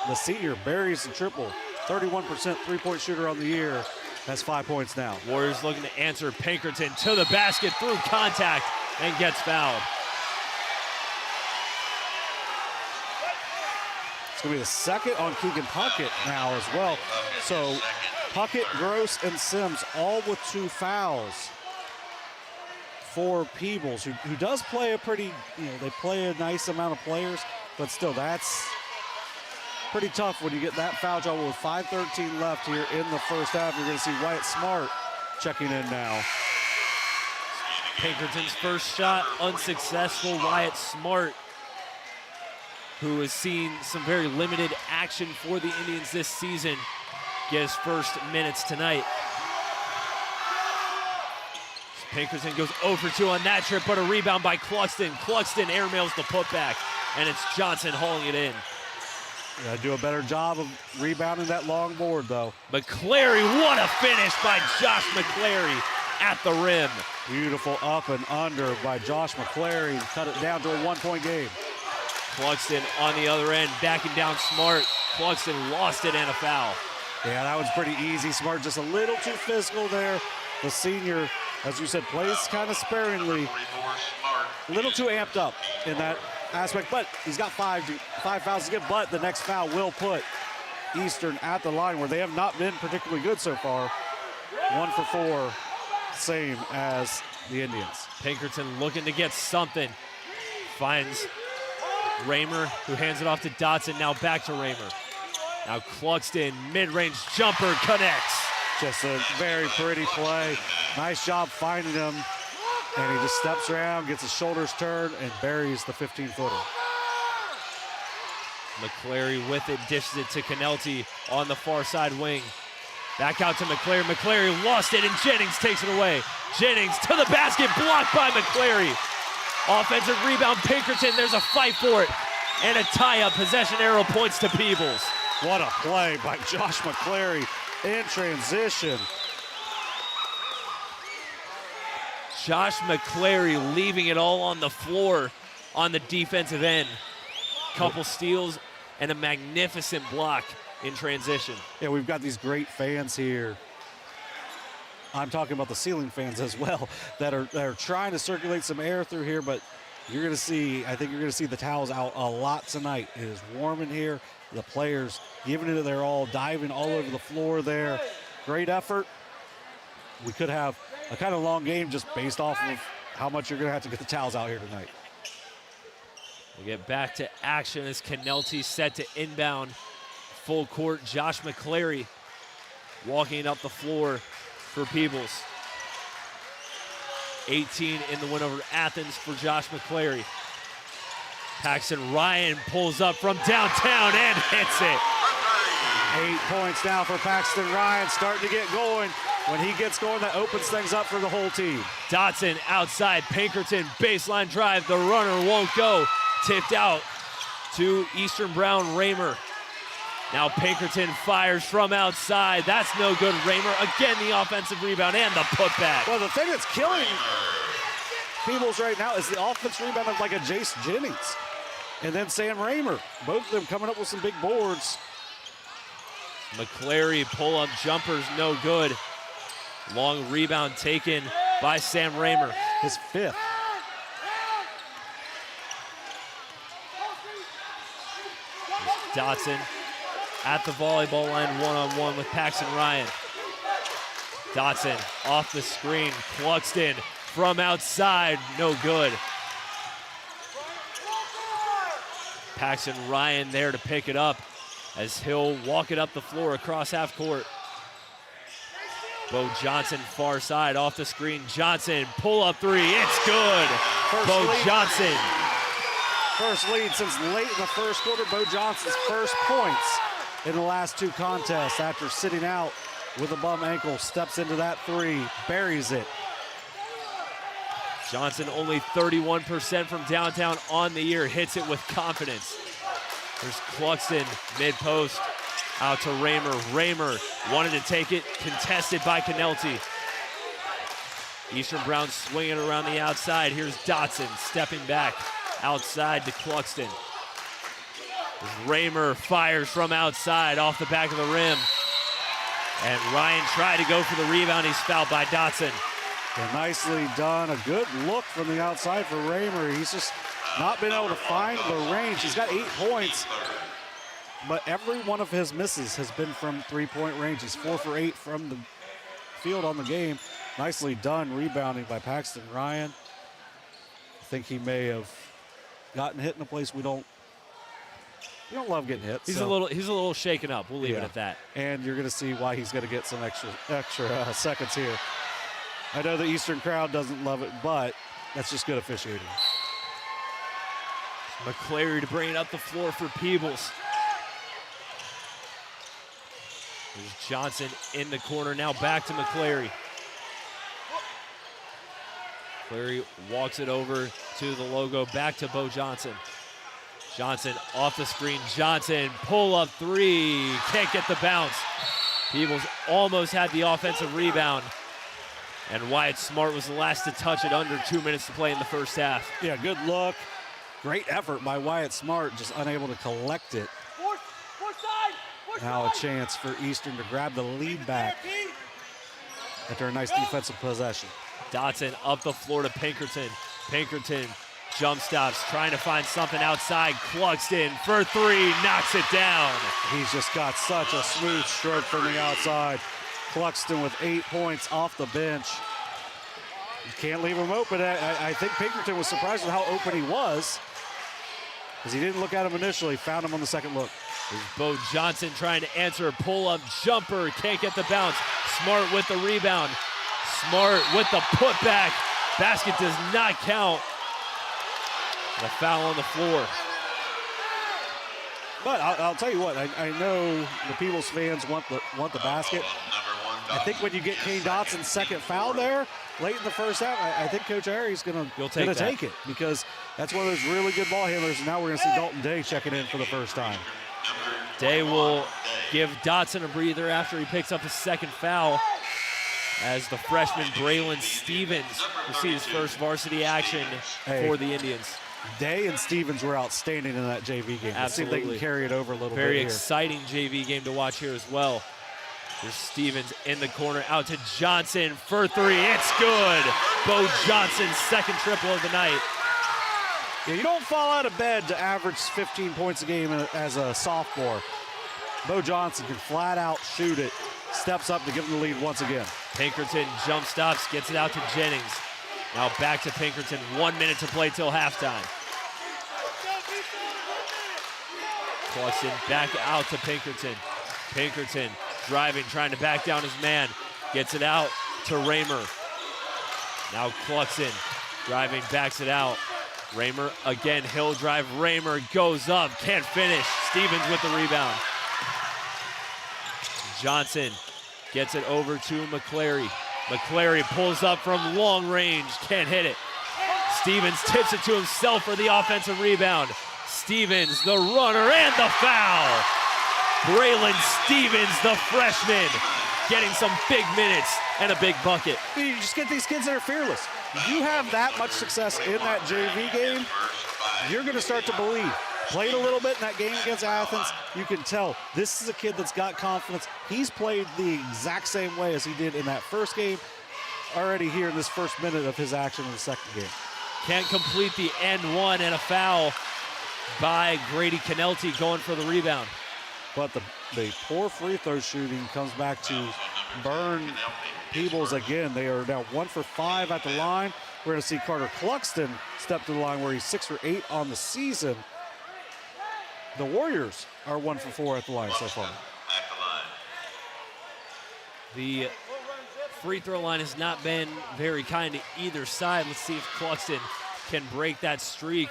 the senior buries the triple. 31% three-point shooter on the year. Has 5 points now. Warriors looking to answer. Pinkerton to the basket through contact and gets fouled. It's going to be the second on Keegan Puckett now as well. So Puckett, Gross, and Sims all with 2 fouls for Peebles, who does play a pretty, they play a nice amount of players, but still that's pretty tough when you get that foul trouble with 5:13 left here in the first half. You're going to see Wyatt Smart checking in now. Pinkerton's first shot unsuccessful. Wyatt Smart, who has seen some very limited action for the Indians this season, gets first minutes tonight. Pinkerton goes 0 for 2 on that trip, but a rebound by Cluxton. Cluxton airmails the putback, and it's Johnson hauling it in. Gotta do a better job of rebounding that long board, though. McClary, what a finish by Josh McClary at the rim. Beautiful up and under by Josh McClary. Cut it down to a 1-point game. Cluxton on the other end, backing down Smart. Cluxton lost it and a foul. Yeah, that was pretty easy. Smart just a little too physical there. The senior, as you said, plays kind of sparingly. A little too amped up in that aspect, but he's got five fouls to get, but the next foul will put Eastern at the line where they have not been particularly good so far. 1 for 4, same as the Indians. Pinkerton looking to get something. Finds Raymer, who hands it off to Dotson, now back to Raymer. Now Cluxton, mid-range jumper, connects. Just a very pretty play. Nice job finding him. And he just steps around, gets his shoulders turned, and buries the 15-footer. McClary with it, dishes it to Canelti on the far side wing. Back out to McClary. McClary lost it, and Jennings takes it away. Jennings to the basket, blocked by McClary. Offensive rebound, Pinkerton. There's a fight for it. And a tie-up. Possession arrow points to Peebles. What a play by Josh McClary in transition. Josh McClary leaving it all on the floor on the defensive end. Couple steals and a magnificent block in transition. Yeah, we've got these great fans here. I'm talking about the ceiling fans as well that are trying to circulate some air through here, but you're going to see, I think you're going to see the towels out a lot tonight. It is warm in here. The players giving it their all, diving all over the floor there. Great effort. We could have a kind of long game just based off of how much you're going to have to get the towels out here tonight. We'll get back to action as Canelti set to inbound full court. Josh McClary walking up the floor for Peebles. 18 in the win over Athens for Josh McClary. Paxton Ryan pulls up from downtown and hits it. 8 points now for Paxton Ryan, starting to get going. When he gets going, that opens things up for the whole team. Dotson outside, Pinkerton baseline drive. The runner won't go. Tipped out to Eastern Brown Raymer. Now Pinkerton fires from outside. That's no good. Raymer again the offensive rebound and the putback. Well, the thing that's killing Peebles right now is the offensive rebound of like a Jace Jennings and then Sam Raymer. Both of them coming up with some big boards. McClary pull-up jumpers no good. Long rebound taken by Sam Raymer. His fifth. Dotson at the volleyball line one-on-one with Paxton Ryan. Dotson off the screen, Cluxton from outside, no good. Paxton Ryan there to pick it up as he'll walk it up the floor across half court. Bo Johnson far side off the screen. Johnson pull up three, it's good. Bo Johnson. First lead since late in the first quarter. Bo Johnson's first points in the last two contests after sitting out with a bum ankle. Steps into that three, buries it. Johnson only 31% from downtown on the year, hits it with confidence. There's Cluxton mid-post, out to Raymer. Raymer wanted to take it, contested by Canelti. Eastern Brown swinging around the outside. Here's Dotson stepping back outside to Cluxton. Raymer fires from outside off the back of the rim. And Ryan tried to go for the rebound. He's fouled by Dotson. And nicely done. A good look from the outside for Raymer. He's just not been able to find the range. He's got 8 points, but every one of his misses has been from three-point range. He's 4 for 8 from the field on the game. Nicely done rebounding by Paxton Ryan. I think he may have gotten hit in a place we don't love getting hit. He's a little shaken up. We'll leave it at that. And you're going to see why he's going to get some extra seconds here. I know the Eastern crowd doesn't love it, but that's just good officiating. McClary to bring it up the floor for Peebles. There's Johnson in the corner, now back to McClary. McClary walks it over to the logo, back to Bo Johnson. Johnson off the screen, Johnson pull up three, can't get the bounce. Peebles almost had the offensive rebound. And Wyatt Smart was the last to touch it, under 2 minutes to play in the first half. Yeah, good look. Great effort by Wyatt Smart, just unable to collect it. Now a chance for Eastern to grab the lead back after a nice defensive possession. Dotson up the floor to Pinkerton. Pinkerton jump stops, trying to find something outside. Cluxton for three, knocks it down. He's just got such a smooth stroke from the outside. Cluxton with 8 points off the bench. You can't leave him open. I think Pinkerton was surprised with how open he was, because he didn't look at him initially, found him on the second look. There's Bo Johnson trying to answer a pull-up jumper, can't get the bounce. Smart with the rebound. Smart with the putback. Basket does not count. And a foul on the floor. But I'll tell you what, I know the Peebles fans want the basket. I think when you get Kane Dotson's second foul there late in the first half, I think Coach Aries going to take it, because that's one of those really good ball handlers. And now we're going to see Dalton Day checking in for the first time. Day will give Dotson a breather after he picks up his second foul, as the freshman Braylon Stevens receives first varsity action for the Indians. Day and Stevens were outstanding in that JV game. Absolutely. Let's see if they can carry it over a little bit Very here. exciting JV game to watch here as well. There's Stevens in the corner, out to Johnson for three. It's good. Bo Johnson's second triple of the night. Yeah, you don't fall out of bed to average 15 points a game as a sophomore. Bo Johnson can flat out shoot it, steps up to give him the lead once again. Pinkerton jump stops, gets it out to Jennings. Now back to Pinkerton, 1 minute to play till halftime. Cluxton back out to Pinkerton. Pinkerton driving, trying to back down his man. Gets it out to Raymer. Now Cluxton driving, backs it out. Raymer again, hill drive. Raymer goes up, can't finish. Stevens with the rebound. Johnson gets it over to McClary. McClary pulls up from long range, can't hit it. Stevens tips it to himself for the offensive rebound. Stevens, the runner, and the foul. Braylon Stevens, the freshman, getting some big minutes and a big bucket. You just get these kids that are fearless. You have that much success in that JV game, you're going to start to believe. Played a little bit in that game against Athens. You can tell this is a kid that's got confidence. He's played the exact same way as he did in that first game. Already here in this first minute of his action in the second game. Can't complete the end one, and a foul by Grady Canelti going for the rebound. But the poor free throw shooting comes back to burn Peebles again. They are now 1 for 5 at the line. We're going to see Carter Cluxton step to the line where he's 6 for 8 on the season. The Warriors are 1 for 4 at the line so far. The free throw line has not been very kind to either side. Let's see if Cluxton can break that streak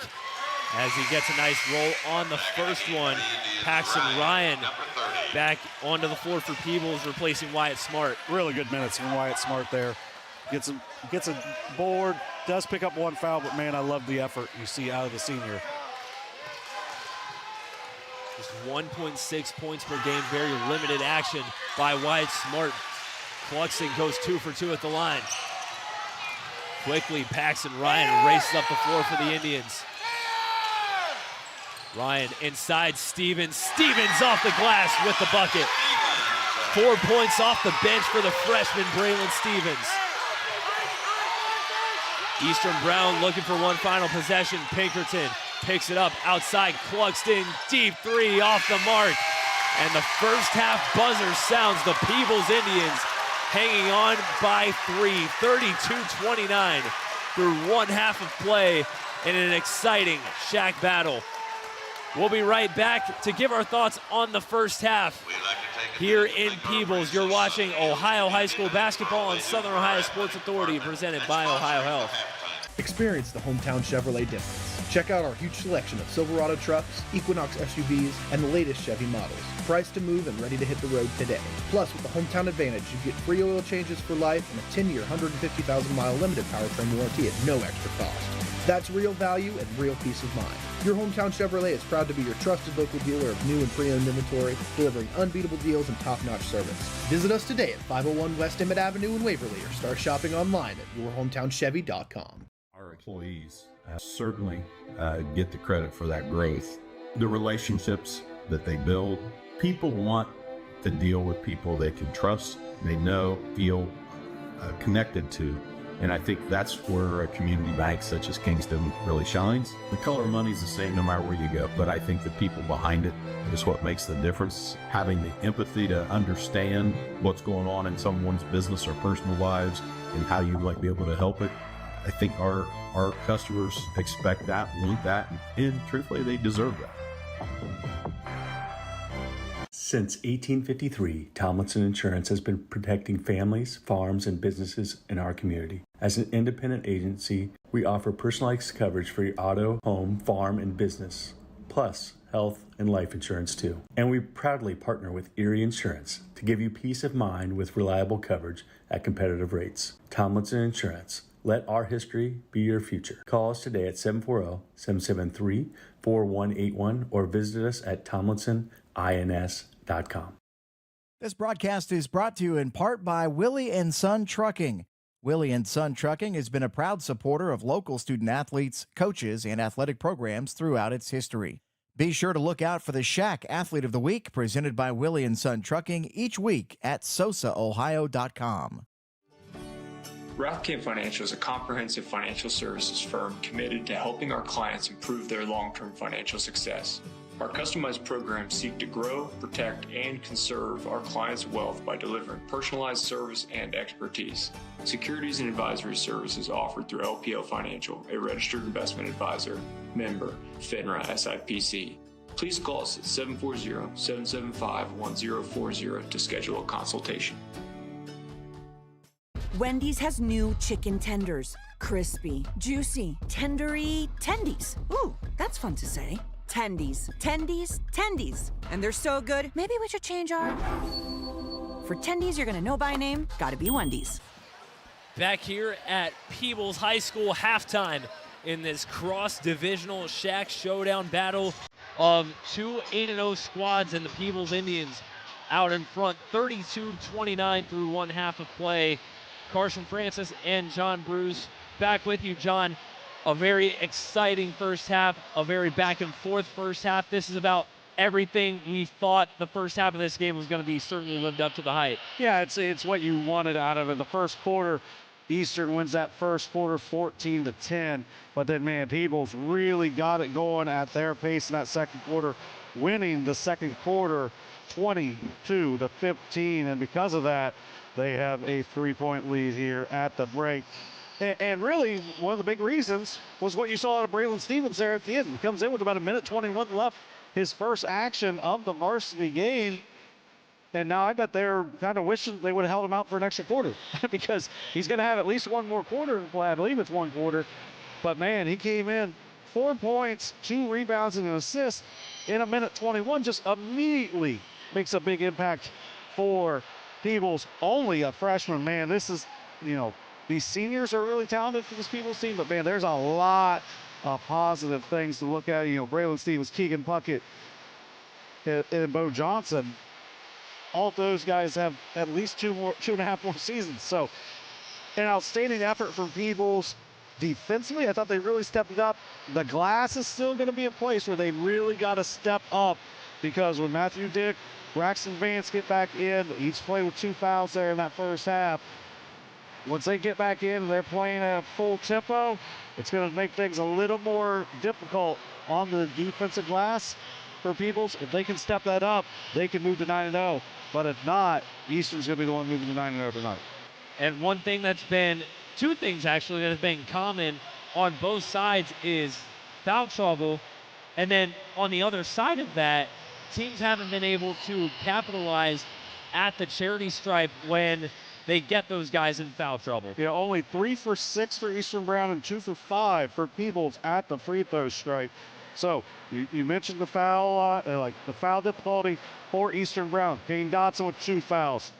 as he gets a nice roll on the first one. Paxton Ryan back onto the floor for Peebles, replacing Wyatt Smart. Really good minutes from Wyatt Smart there. Gets a board, does pick up one foul, but man, I love the effort you see out of the senior. Just 1.6 points per game, very limited action by Wyatt Smart. Cluxton goes 2 for 2 at the line. Quickly, Paxton Ryan races up the floor for the Indians. Ryan inside Stevens. Stevens off the glass with the bucket. 4 points off the bench for the freshman, Braylon Stevens. Eastern Brown looking for one final possession. Pinkerton picks it up outside Cluxton. Deep three off the mark. And the first half buzzer sounds. The Peebles Indians hanging on by 3, 32-29 through one half of play in an exciting shack battle. We'll be right back to give our thoughts on the first half. Here in Peebles, you're watching Ohio High School basketball on Southern Ohio Sports Authority, presented by Ohio Health. Experience the hometown Chevrolet difference. Check out our huge selection of Silverado trucks, Equinox SUVs, and the latest Chevy models. Priced to move and ready to hit the road today. Plus, with the Hometown Advantage, you get free oil changes for life and a 10-year, 150,000-mile limited powertrain warranty at no extra cost. That's real value and real peace of mind. Your hometown Chevrolet is proud to be your trusted local dealer of new and pre-owned inventory, delivering unbeatable deals and top-notch service. Visit us today at 501 West Emmett Avenue in Waverly, or start shopping online at yourhometownchevy.com. Our employees certainly get the credit for that growth. The relationships that they build, people want to deal with people they can trust, they know, feel connected to. And I think that's where a community bank such as Kingston really shines. The color of money is the same no matter where you go, but I think the people behind it is what makes the difference. Having the empathy to understand what's going on in someone's business or personal lives and how you might be able to help it. I think our customers expect that, want that, and truthfully, they deserve that. Since 1853, Tomlinson Insurance has been protecting families, farms, and businesses in our community. As an independent agency, we offer personalized coverage for your auto, home, farm, and business, plus health and life insurance too. And we proudly partner with Erie Insurance to give you peace of mind with reliable coverage at competitive rates. Tomlinson Insurance. Let our history be your future. Call us today at 740-773-4181 or visit us at tomlinsonins.com. This broadcast is brought to you in part by Willie & Son Trucking. Willie & Son Trucking has been a proud supporter of local student athletes, coaches, and athletic programs throughout its history. Be sure to look out for the Shack Athlete of the Week presented by Willie & Son Trucking each week at SOSAOhio.com. Rathkamp Financial is a comprehensive financial services firm committed to helping our clients improve their long-term financial success. Our customized programs seek to grow, protect, and conserve our clients' wealth by delivering personalized service and expertise. Securities and advisory services offered through LPL Financial, a registered investment advisor, member, FINRA SIPC. Please call us at 740-775-1040 to schedule a consultation. Wendy's has new chicken tenders. Crispy, juicy, tendery tendies. Ooh, that's fun to say. Tendies, tendies, tendies. And they're so good, maybe we should change our... For tendies you're gonna know by name, gotta be Wendy's. Back here at Peebles High School halftime. in this cross-divisional Shack Showdown battle of two 8-0 squads and the Peebles Indians out in front, 32-29 through one half of play. Carson Francis and John Bruce back with you, John. A very exciting first half, a very back-and-forth first half. This is about everything we thought the first half of this game was going to be. Certainly lived up to the hype. Yeah, it's what you wanted out of it. The first quarter, Eastern wins that first quarter 14-10, but then, man, Peebles really got it going at their pace in that second quarter, winning the second quarter 22-15, and because of that, they have a 3-point lead here at the break. And really, one of the big reasons was what you saw out of Braylon Stevens there at the end. He comes in with about 1:21 left, his first action of the varsity game. And now I bet they're kind of wishing they would have held him out for an extra quarter because he's going to have at least one more quarter to play. I believe it's one quarter. But, man, he came in 4 points, 2 rebounds, and an assist in 1:21. Just immediately makes a big impact for Peebles. Only a freshman, man. This is, these seniors are really talented for this Peebles team. But, man, there's a lot of positive things to look at. Braylon Stevens, Keegan Puckett, and Bo Johnson. All those guys have at least 2.5 more seasons. So an outstanding effort from Peebles defensively. I thought they really stepped it up. The glass is still going to be a place where they really got to step up because when Matthew Dick, Braxton Vance get back in, each played with 2 fouls there in that first half. Once they get back in and they're playing at full tempo, it's going to make things a little more difficult on the defensive glass for Peebles. If they can step that up, they can move to 9-0. But if not, Eastern's going to be the one moving to 9-0 tonight. And two things actually that have been common on both sides is foul trouble. And then on the other side of that, teams haven't been able to capitalize at the charity stripe when they get those guys in foul trouble. Yeah, only 3 for 6 for Eastern Brown and 2 for 5 for Peebles at the free throw stripe. So you mentioned the foul, the foul difficulty for Eastern Brown. Kane Dotson with 2 fouls.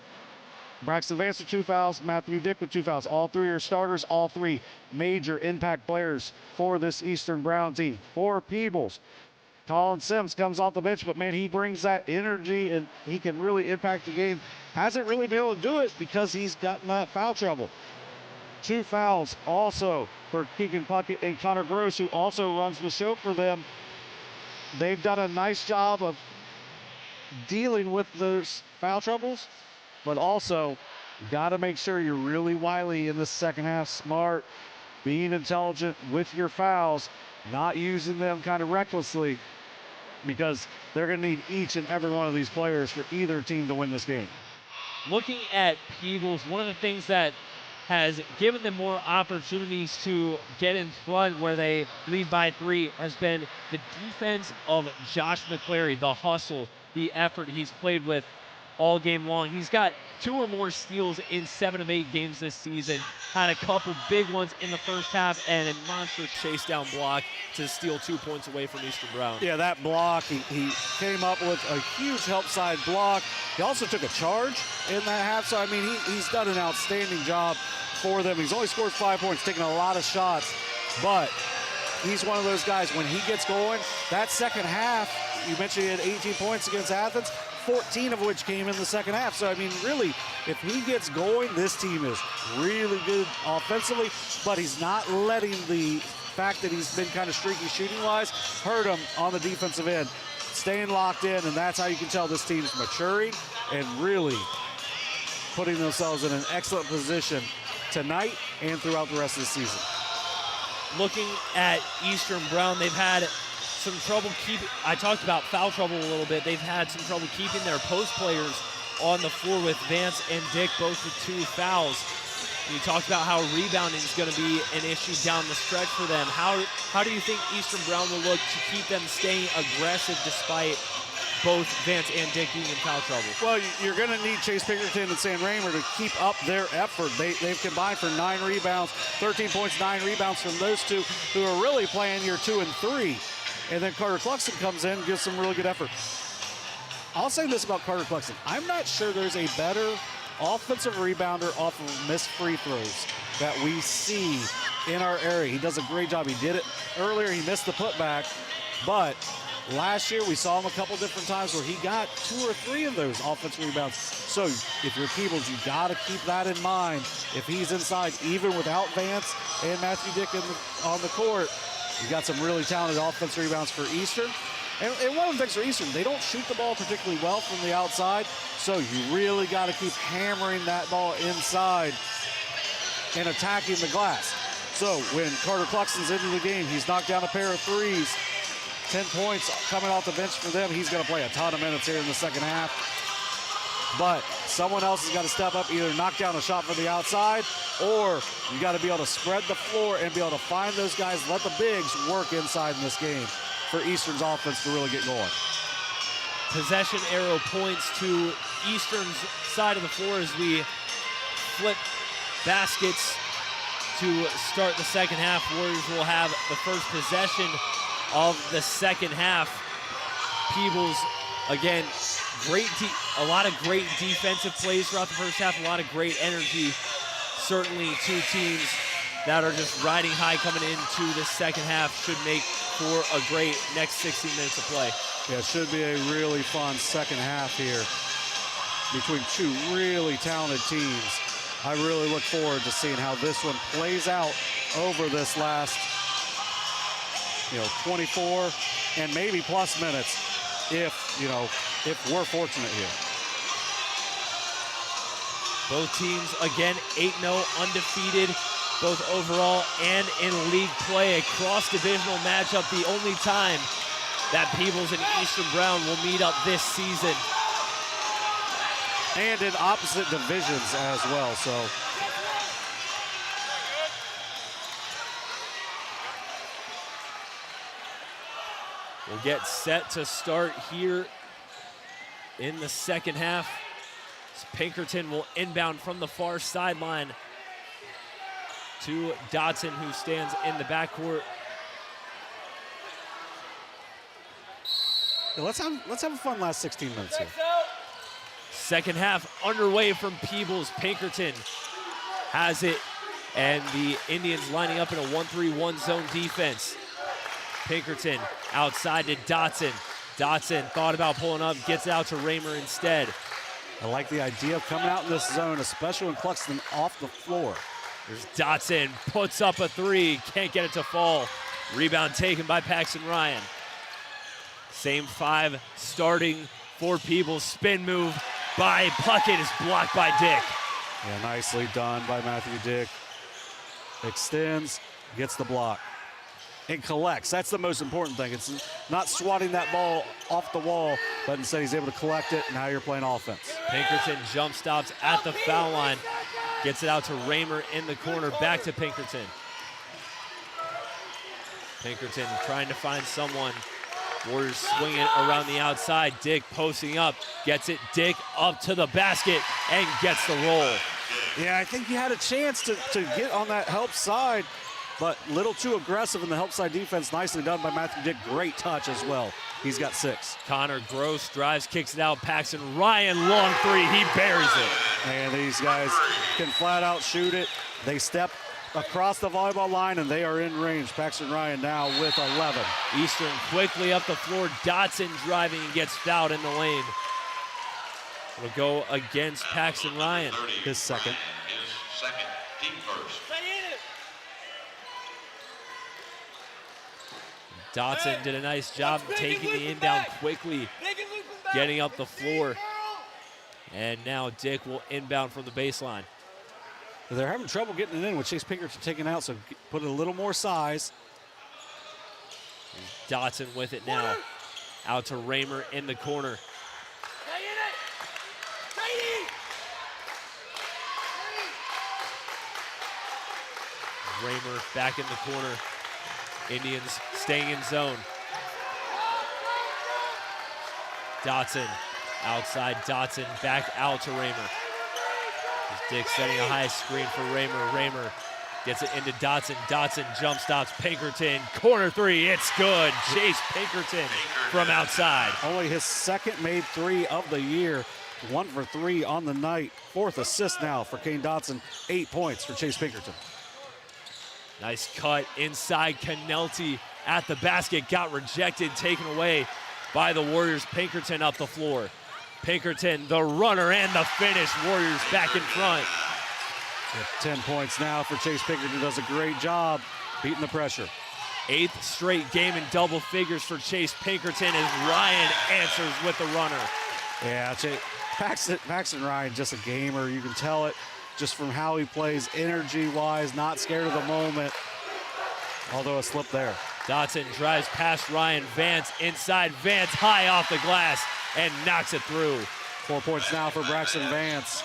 Braxton Vance with 2 fouls. Matthew Dick with 2 fouls. All 3 are starters. All 3 major impact players for this Eastern Brown team. For Peebles, Colin Sims comes off the bench, but, man, he brings that energy and he can really impact the game. Hasn't really been able to do it because he's gotten that foul trouble. 2 fouls also for Keegan Puckett and Connor Gross, who also runs the show for them. They've done a nice job of dealing with those foul troubles, but also got to make sure you're really wily in the second half, smart, being intelligent with your fouls, not using them kind of recklessly, because they're going to need each and every one of these players for either team to win this game. Looking at Peebles, one of the things that has given them more opportunities to get in front where they lead by 3 has been the defense of Josh McClary, the hustle, the effort he's played with all game long. He's got 2 or more steals in 7 of 8 games this season. Had a couple big ones in the first half and a monster chase down block to steal 2 points away from Eastern Brown. Yeah, that block, he came up with a huge help side block. He also took a charge in that half. So, I mean, he's done an outstanding job for them. He's only scored 5 points, taking a lot of shots, but he's one of those guys, when he gets going, that second half, you mentioned he had 18 points against Athens, 14 of which came in the second half. So, I mean, really, if he gets going, this team is really good offensively, but he's not letting the fact that he's been kind of streaky shooting-wise hurt him on the defensive end. Staying locked in, and that's how you can tell this team's maturing and really putting themselves in an excellent position tonight and throughout the rest of the season. Looking at Eastern Brown, they've had some trouble I talked about foul trouble a little bit. They've had some trouble keeping their post players on the floor with Vance and Dick both with 2 fouls. You talked about how rebounding is going to be an issue down the stretch for them. How do you think Eastern Brown will look to keep them staying aggressive despite both Vance and Dick being in foul trouble? Well, you're going to need Chase Pinkerton and Sam Raymer to keep up their effort. They've combined for 9 rebounds, 13 points, 9 rebounds from those 2 who are really playing year 2 and 3. And then Carter Cluxton comes in and gives some really good effort. I'll say this about Carter Cluxton. I'm not sure there's a better offensive rebounder off of missed free throws that we see in our area. He does a great job. He did it earlier. He missed the putback, but last year we saw him a couple different times where he got 2 or 3 of those offensive rebounds. So if you're Peebles, you got to keep that in mind. If he's inside, even without Vance and Matthew Dick on the court, you got some really talented offensive rebounds for Eastern. And one of the things for Eastern, they don't shoot the ball particularly well from the outside, so you really got to keep hammering that ball inside and attacking the glass. So when Carter Cluxton's into the game, he's knocked down a pair of threes. 10 points coming off the bench for them. He's going to play a ton of minutes here in the second half. But someone else has got to step up, either knock down a shot from the outside, or you got to be able to spread the floor and be able to find those guys, let the bigs work inside in this game for Eastern's offense to really get going. Possession arrow points to Eastern's side of the floor as we flip baskets to start the second half. Warriors will have the first possession of the second half. Peebles, again, a lot of great defensive plays throughout the first half, a lot of great energy. Certainly two teams that are just riding high coming into the second half should make for a great next 16 minutes of play. Yeah, it should be a really fun second half here between two really talented teams. I really look forward to seeing how this one plays out over this last 24 and maybe plus minutes if we're fortunate here. Both teams, again, 8-0, undefeated, both overall and in league play. A cross-divisional matchup, the only time that Peebles and Eastern Brown will meet up this season. And in opposite divisions as well, so. We'll get set to start here in the second half. Pinkerton will inbound from the far sideline to Dotson, who stands in the backcourt. Yeah, let's have a fun last 16 minutes here. Second half underway from Peebles. Pinkerton has it, and the Indians lining up in a 1-3-1 zone defense. Pinkerton outside to Dotson. Dotson thought about pulling up, gets it out to Raymer instead. I like the idea of coming out in this zone, especially when Cluxton off the floor. There's Dotson, puts up a three, can't get it to fall. Rebound taken by Paxton Ryan. Same five starting for Peebles. Spin move by Puckett is blocked by Dick. Yeah, nicely done by Matthew Dick. Extends, gets the block, and collects. That's the most important thing. It's not swatting that ball off the wall, but instead he's able to collect it. Now you're playing offense. Pinkerton jump stops at the foul line. Gets it out to Raymer in the corner, back to Pinkerton. Pinkerton trying to find someone. Warriors swinging it around the outside. Dick posting up, gets it. Dick up to the basket and gets the roll. Yeah, I think he had a chance to get on that help side, but a little too aggressive in the help side defense. Nicely done by Matthew Dick. Great touch as well. He's got 6. Connor Gross drives, kicks it out. Paxton Ryan, long three, he buries it. And these guys can flat out shoot it. They step across the volleyball line and they are in range. Paxton Ryan now with 11. Eastern quickly up the floor. Dotson driving and gets fouled in the lane. It'll go against Paxton Ryan. His second. His second, team first. Dotson did a nice job taking the inbound quickly, getting up the floor. And now Dick will inbound from the baseline. They're having trouble getting it in with Chase Pinkerton taking out, so put a little more size. Dotson with it now. Out to Raymer in the corner. Raymer back in the corner. Indians staying in zone. Dotson outside. Dotson back out to Raymer. Dick setting a high screen for Raymer. Raymer gets it into Dotson. Dotson jump stops Pinkerton. Corner three, it's good. Chase Pinkerton from outside. Only his second made three of the year. 1 for 3 on the night. 4th assist now for Kane Dotson. 8 points for Chase Pinkerton. Nice cut inside. Canelti at the basket, got rejected, taken away by the Warriors. Pinkerton up the floor. Pinkerton, the runner and the finish. Warriors back in front. 10 points now for Chase Pinkerton. Does a great job beating the pressure. 8th straight game in double figures for Chase Pinkerton as Ryan answers with the runner. Yeah, Paxton Ryan, just a gamer. You can tell it just from how he plays, energy-wise, not scared of the moment. Although a slip there. Dotson drives past Ryan. Vance inside. Vance high off the glass and knocks it through. 4 points now for Braxton Vance.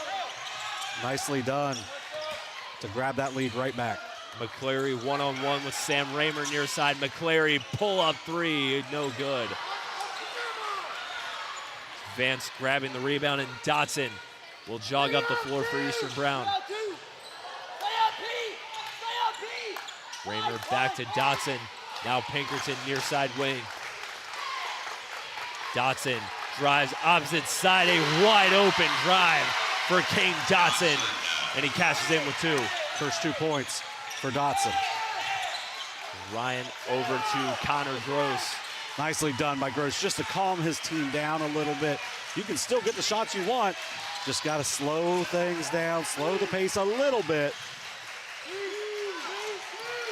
Nicely done to grab that lead right back. McClary one-on-one with Sam Raymer near side. McClary pull-up three, no good. Vance grabbing the rebound, and Dotson will jog up the floor for Eastern Brown. Raymer back to Dotson. Now Pinkerton near side wing. Dotson drives opposite side, a wide open drive for Kane Dotson, and he cashes in with 2. First 2 points for Dotson. Ryan over to Connor Gross. Nicely done by Gross, just to calm his team down a little bit. You can still get the shots you want, just got to slow things down, slow the pace a little bit.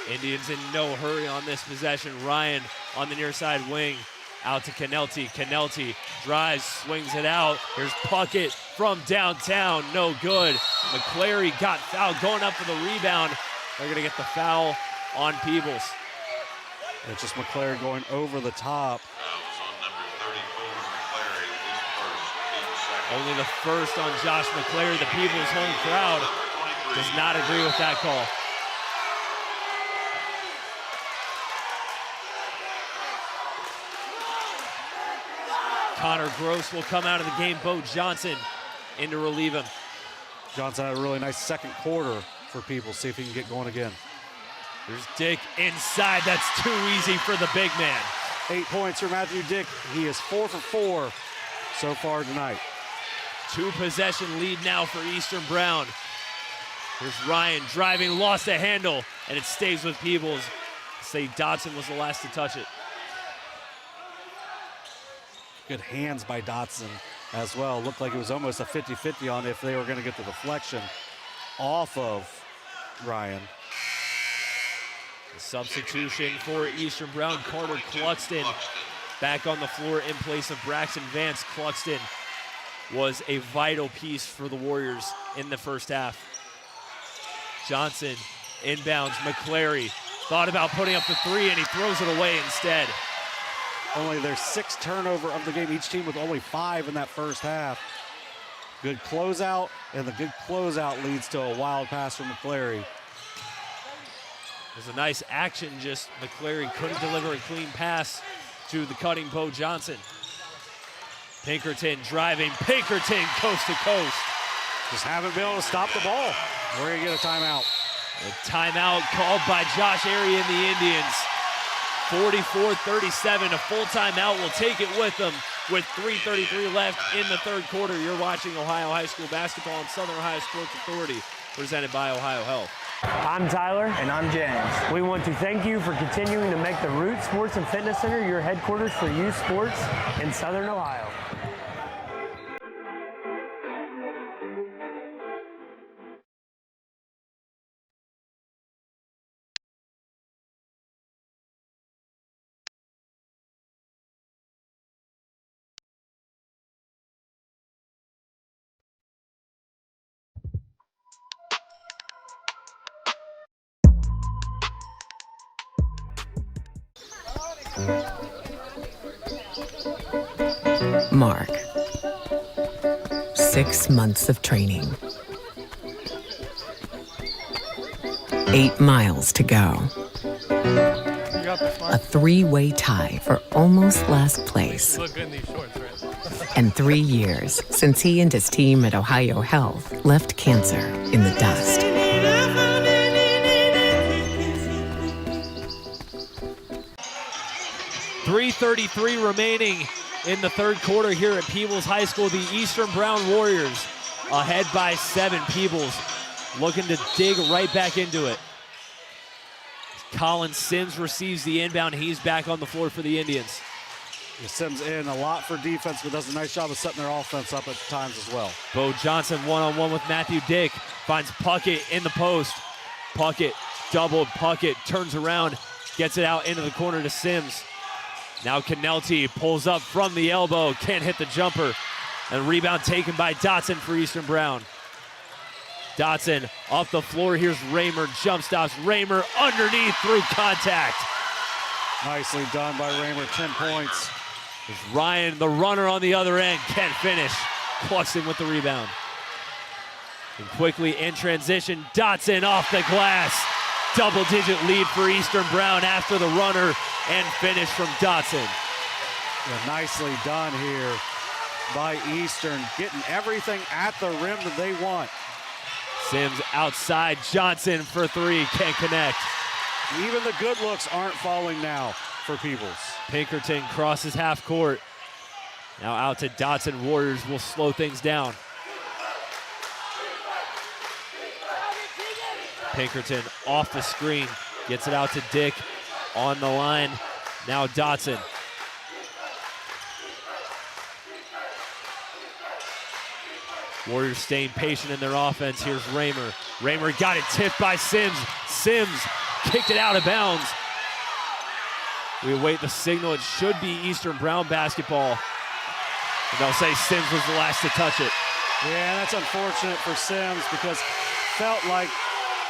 Indians in no hurry on this possession. Ryan on the near side wing, out to Canelti. Canelti drives, swings it out. Here's Puckett from downtown, no good. McClary got fouled, going up for the rebound. They're gonna get the foul on Peebles. It's just McClary going over the top. Only the first on Josh McClary. The Peebles home crowd does not agree with that call. Connor Gross will come out of the game. Bo Johnson in to relieve him. Johnson had a really nice second quarter for Peebles. See if he can get going again. There's Dick inside. That's too easy for the big man. 8 points for Matthew Dick. He is 4 for 4 so far tonight. 2 possession lead now for Eastern Brown. Here's Ryan driving, lost a handle, and it stays with Peebles. Say Dotson was the last to touch it. Good hands by Dotson as well. Looked like it was almost a 50-50 on if they were going to get the deflection off of Ryan. The substitution for Eastern Brown, Carter Cluxton back on the floor in place of Braxton Vance. Cluxton was a vital piece for the Warriors in the first half. Johnson inbounds. McClary thought about putting up the 3, and he throws it away instead. Only their 6th turnover of the game, each team with only 5 in that first half. Good closeout, and the good closeout leads to a wild pass from McClary. It was a nice action, just McClary couldn't deliver a clean pass to the cutting Bo Johnson. Pinkerton driving, Pinkerton coast to coast. Just haven't been able to stop the ball. We're gonna get a timeout. A timeout called by Josh Airy and the Indians. 44-37, a full timeout will take it with them with 3:33 left in the third quarter. You're watching Ohio High School basketball on Southern Ohio Sports Authority, presented by Ohio Health. I'm Tyler. And I'm James. We want to thank you for continuing to make the Root Sports and Fitness Center your headquarters for youth sports in Southern Ohio. Mark. 6 months of training. 8 miles to go. A 3-way tie for almost last place. You look good in these shorts, right? And 3 years since he and his team at Ohio Health left cancer in the dust. .333 remaining in the third quarter here at Peebles High School. The Eastern Brown Warriors ahead by 7. Peebles looking to dig right back into it. Colin Sims receives the inbound. He's back on the floor for the Indians. Sims in a lot for defense, but does a nice job of setting their offense up at times as well. Bo Johnson one-on-one with Matthew Dick. Finds Puckett in the post. Puckett doubled. Puckett turns around, gets it out into the corner to Sims. Now Canelti pulls up from the elbow, can't hit the jumper. And rebound taken by Dotson for Eastern Brown. Dotson off the floor. Here's Raymer. Jump stops. Raymer underneath through contact. Nicely done by Raymer. 10 points. There's Ryan, the runner on the other end. Can't finish. Cluxton with the rebound. And quickly in transition, Dotson off the glass. Double-digit lead for Eastern Brown after the runner and finish from Dotson. Yeah, nicely done here by Eastern, getting everything at the rim that they want. Sims outside, Johnson for three, can't connect. Even the good looks aren't falling now for Peebles. Pinkerton crosses half court. Now out to Dotson. Warriors will slow things down. Pinkerton off the screen, gets it out to Dick on the line. Now Dotson. Warriors staying patient in their offense. Here's Raymer. Raymer got it tipped by Sims. Sims kicked it out of bounds. We await the signal. It should be Eastern Brown basketball. And they'll say Sims was the last to touch it. Yeah, that's unfortunate for Sims because felt like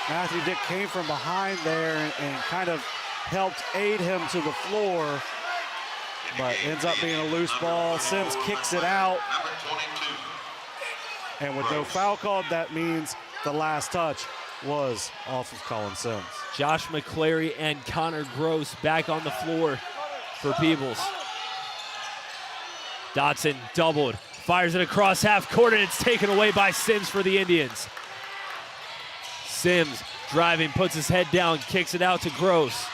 Matthew Dick came from behind there and kind of helped aid him to the floor, but ends up being a loose ball. Sims kicks it out. And with no foul called, that means the last touch was off of Colin Sims. Josh McClary and Connor Gross back on the floor for Peebles. Dotson doubled, fires it across half court, and it's taken away by Sims for the Indians. Sims driving, puts his head down, kicks it out to Gross.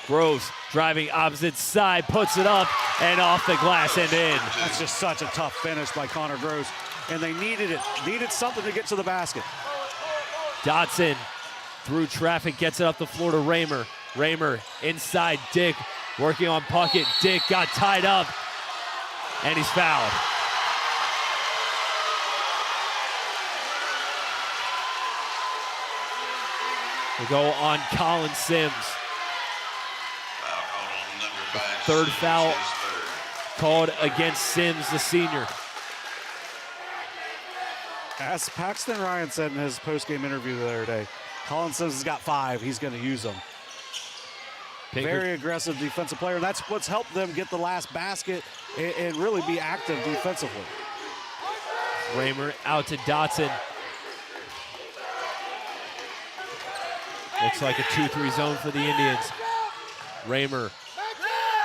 Gross driving opposite side, puts it up and off the glass and in. That's just such a tough finish by Connor Gross, and they needed it. Needed something to get to the basket. Dotson through traffic gets it up the floor to Raymer. Raymer inside Dick, working on Puckett. Dick got tied up, and he's fouled. We go on Colin Sims. Third foul called against Sims, the senior. As Paxton Ryan said in his post-game interview the other day, Colin Sims has got 5. He's going to use them. Very aggressive defensive player. That's what's helped them get the last basket and really be active defensively. Raymer out to Dotson. Looks like a 2-3 zone for the Indians. Raymer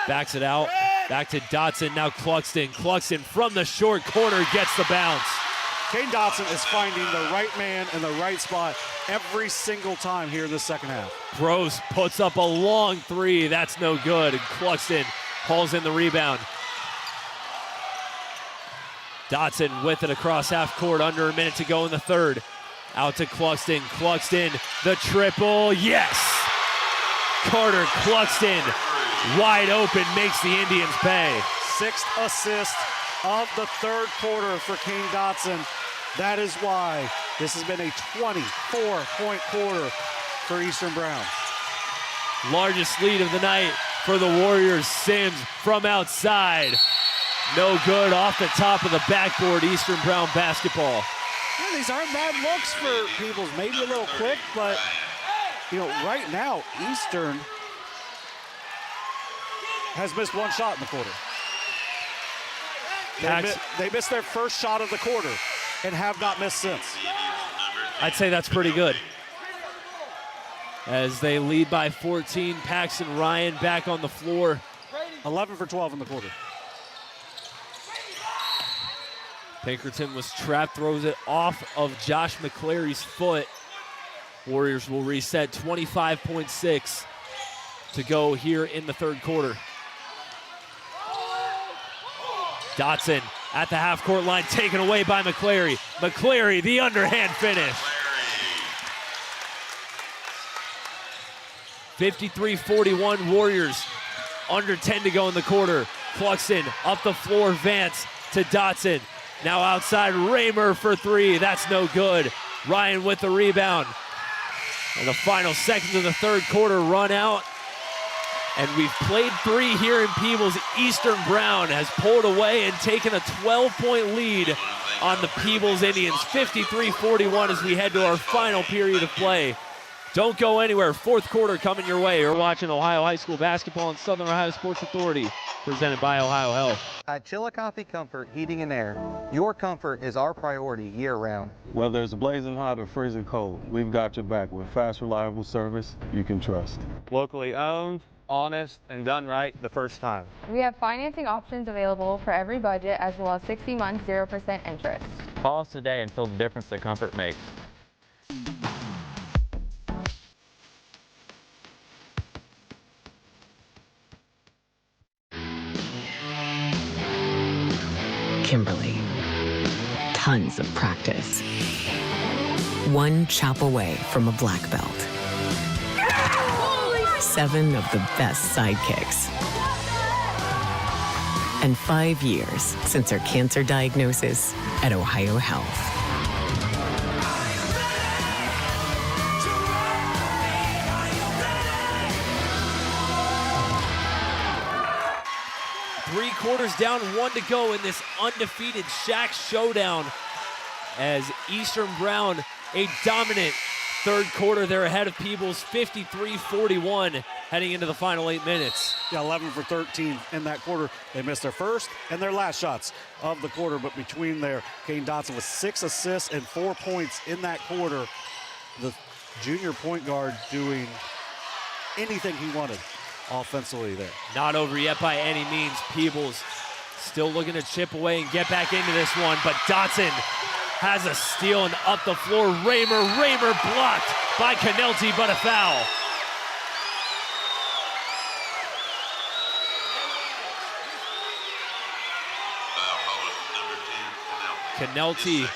backs it out. Back to Dotson. Now Cluxton. Cluxton from the short corner gets the bounce. Kane Dotson is finding the right man in the right spot every single time here in the second half. Gross puts up a long three. That's no good. And Cluxton hauls in the rebound. Dotson with it across half court. Under a minute to go in the third. Out to Cluxton. Cluxton, the triple. Yes! Carter Cluxton, wide open, makes the Indians pay. 6th assist of the third quarter for Kane Dotson. That is why this has been a 24-point quarter for Eastern Brown. Largest lead of the night for the Warriors. Sims from outside. No good, off the top of the backboard. Eastern Brown basketball. Yeah, these aren't bad looks for Peebles. Maybe a little quick, but you know, right now Eastern has missed one shot in the quarter. They missed their first shot of the quarter and have not missed since. I'd say that's pretty good. As they lead by 14, Paxton Ryan back on the floor. 11 for 12 in the quarter. Pinkerton was trapped, throws it off of Josh McClary's foot. Warriors will reset, 25.6 to go here in the third quarter. Dotson at the half-court line, taken away by McClary. McClary, the underhand finish. 53-41 Warriors. Under 10 to go in the quarter. Cluxton up the floor, Vance to Dotson. Now outside, Raymer for three. That's no good. Ryan with the rebound. And the final seconds of the third quarter run out. And we've played three here in Peebles. Eastern Brown has pulled away and taken a 12-point lead on the Peebles Indians. 53-41 as we head to our final period of play. Don't go anywhere. Fourth quarter coming your way. You're watching Ohio High School Basketball on Southern Ohio Sports Authority, presented by Ohio Health. At Chillicothe Comfort Heating and Air, your comfort is our priority year-round. Whether it's blazing hot or freezing cold, we've got your back with fast, reliable service you can trust. Locally owned, honest, and done right the first time. We have financing options available for every budget, as well as 60 months, 0% interest. Call us today and feel the difference that comfort makes. Kimberly. Tons of practice. One chop away from a black belt. 7 of the best sidekicks. And 5 years since her cancer diagnosis at Ohio Health. Three quarters down, 1 to go in this undefeated Shack showdown as Eastern Brown, a dominant third quarter. They're ahead of Peebles 53-41 heading into the final 8 minutes. Yeah, 11 for 13 in that quarter. They missed their first and their last shots of the quarter, but between there, Kane Dotson with 6 assists and 4 points in that quarter. The junior point guard doing anything he wanted offensively there. Not over yet by any means. Peebles still looking to chip away and get back into this one, but Dotson has a steal and up the floor. Raymer blocked by Canelti, but a foul. Canelti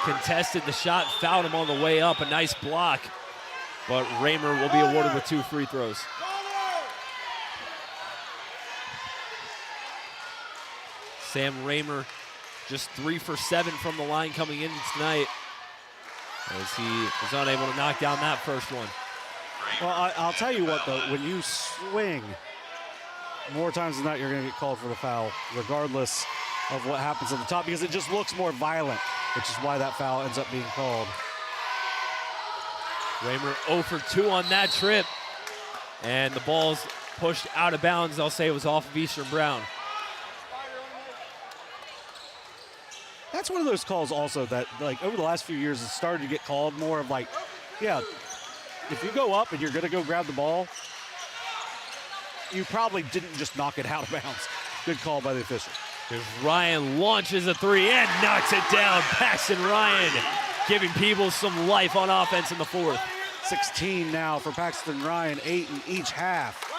contested the shot, fouled him on the way up. A nice block, but Raymer will be awarded with 2 free throws. Sam Raymer just 3 for 7 from the line coming in tonight, as he was unable to knock down that first one. Well, I'll tell you what, though, when you swing, more times than not, you're going to get called for the foul, regardless of what happens at the top, because it just looks more violent, which is why that foul ends up being called. Raymer 0 for 2 on that trip, and the ball's pushed out of bounds. I'll say it was off of Eastern Brown. That's one of those calls also that, like, over the last few years, it's started to get called more of like, yeah, if you go up and you're going to go grab the ball, you probably didn't just knock it out of bounds. Good call by the official. As Ryan launches a 3 and knocks it down. Paxton Ryan giving Peebles some life on offense in the fourth. 16 now for Paxton Ryan, 8 in each half.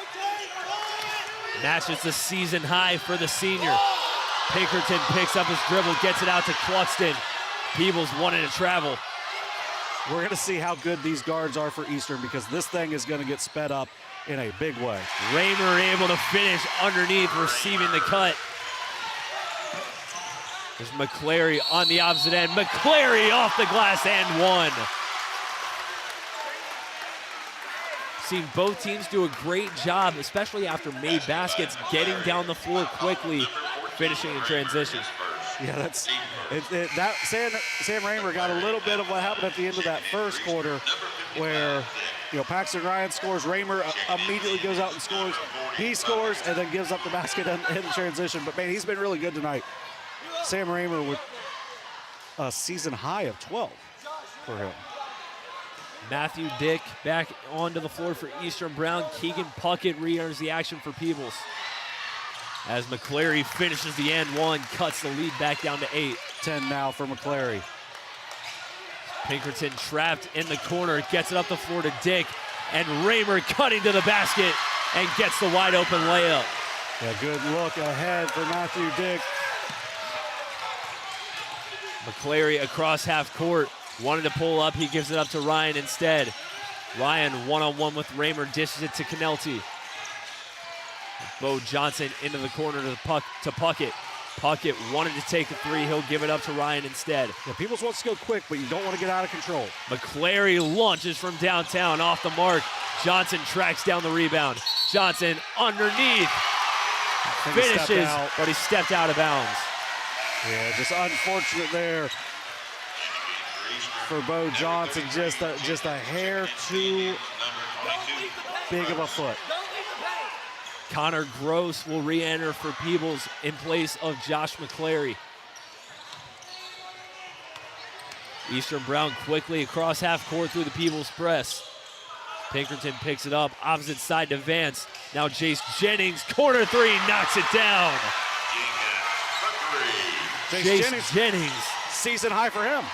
Matches the season high for the senior. Pinkerton picks up his dribble, gets it out to Cluxton. Peebles wanting to travel. We're going to see how good these guards are for Eastern, because this thing is going to get sped up in a big way. Raymer able to finish underneath, receiving the cut. There's McClary on the opposite end. McClary off the glass and 1. Seen both teams do a great job, especially after made baskets, getting down the floor quickly, finishing in transition. Yeah, that's that. Sam Raymer got a little bit of what happened at the end of that first quarter, where Paxton Ryan scores, Raymer immediately goes out and scores. He scores and then gives up the basket in transition. But man, he's been really good tonight. Sam Raymer with a season high of 12 for him. Matthew Dick back onto the floor for Eastern Brown. Keegan Puckett re-enters the action for Peebles, as McClary finishes the and 1, cuts the lead back down to 8. 10 now for McClary. Pinkerton trapped in the corner, gets it up the floor to Dick, and Raymer cutting to the basket and gets the wide open layup. A good look ahead for Matthew Dick. McClary across half court, wanted to pull up, he gives it up to Ryan instead. Ryan one-on-one with Raymer, dishes it to Canelti. Bo Johnson into the corner to Puckett. Puckett wanted to take a three. He'll give it up to Ryan instead. Yeah, Peebles wants to go quick, but you don't want to get out of control. McClary launches from downtown off the mark. Johnson tracks down the rebound. Johnson underneath. Finishes, but he stepped out of bounds. Yeah, just unfortunate there for Bo Johnson. Just a hair too big of a foot. Connor Gross will re-enter for Peebles in place of Josh McClary. Eastern Brown quickly across half court through the Peebles press. Pinkerton picks it up, opposite side to Vance. Now Jace Jennings, corner three, knocks it down. Jace Jennings. Season high for him.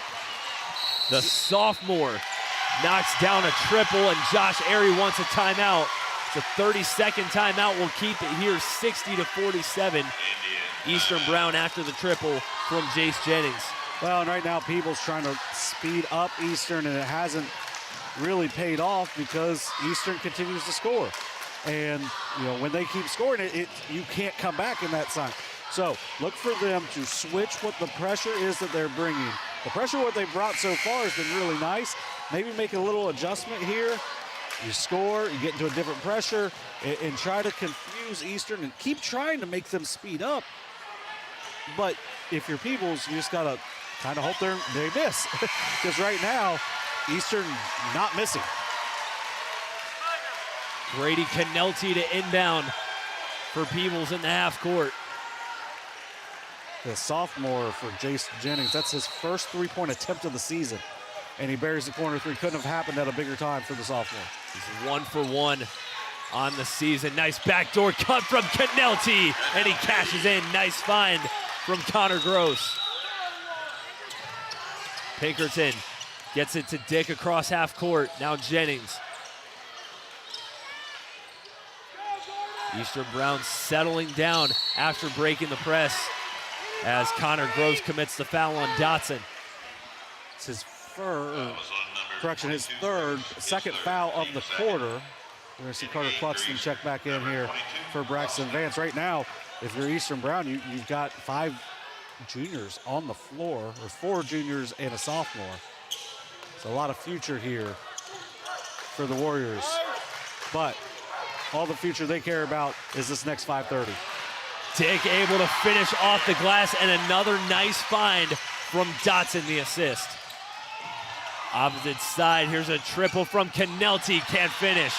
The sophomore knocks down a triple, and Josh Airy wants a timeout. It's a 30-second timeout. We'll keep it here, 60-47. Eastern Brown after the triple from Jace Jennings. Well, and right now Peebles trying to speed up Eastern, and it hasn't really paid off because Eastern continues to score. And, you know, when they keep scoring it, you can't come back in that sign. So look for them to switch what the pressure is that they're bringing. The pressure what they've brought so far has been really nice. Maybe make a little adjustment here. You score, you get into a different pressure, and try to confuse Eastern and keep trying to make them speed up. But if you're Peebles, you just got to kind of hope they miss. Because right now, Eastern not missing. Grady Canelti to inbound for Peebles in the half court. The sophomore for Jace Jennings, that's his first three-point attempt of the season. And he buries the corner three. Couldn't have happened at a bigger time for the sophomore. He's 1 for 1 on the season. Nice backdoor cut from Canelti, and he cashes in. Nice find from Connor Gross. Pinkerton gets it to Dick across half court. Now Jennings. Eastern Brown settling down after breaking the press as Connor Gross commits the foul on Dotson. It's his his second foul of the quarter. We're going to see Carter Cluxton check back in here for Braxton Vance. Right now, if you're Eastern Brown, you've got 5 juniors on the floor, or 4 juniors and a sophomore. It's a lot of future here for the Warriors. But all the future they care about is this next 5:30. Dick able to finish off the glass, and another nice find from Dotson, the assist. Opposite side, here's a triple from Canelti, can't finish.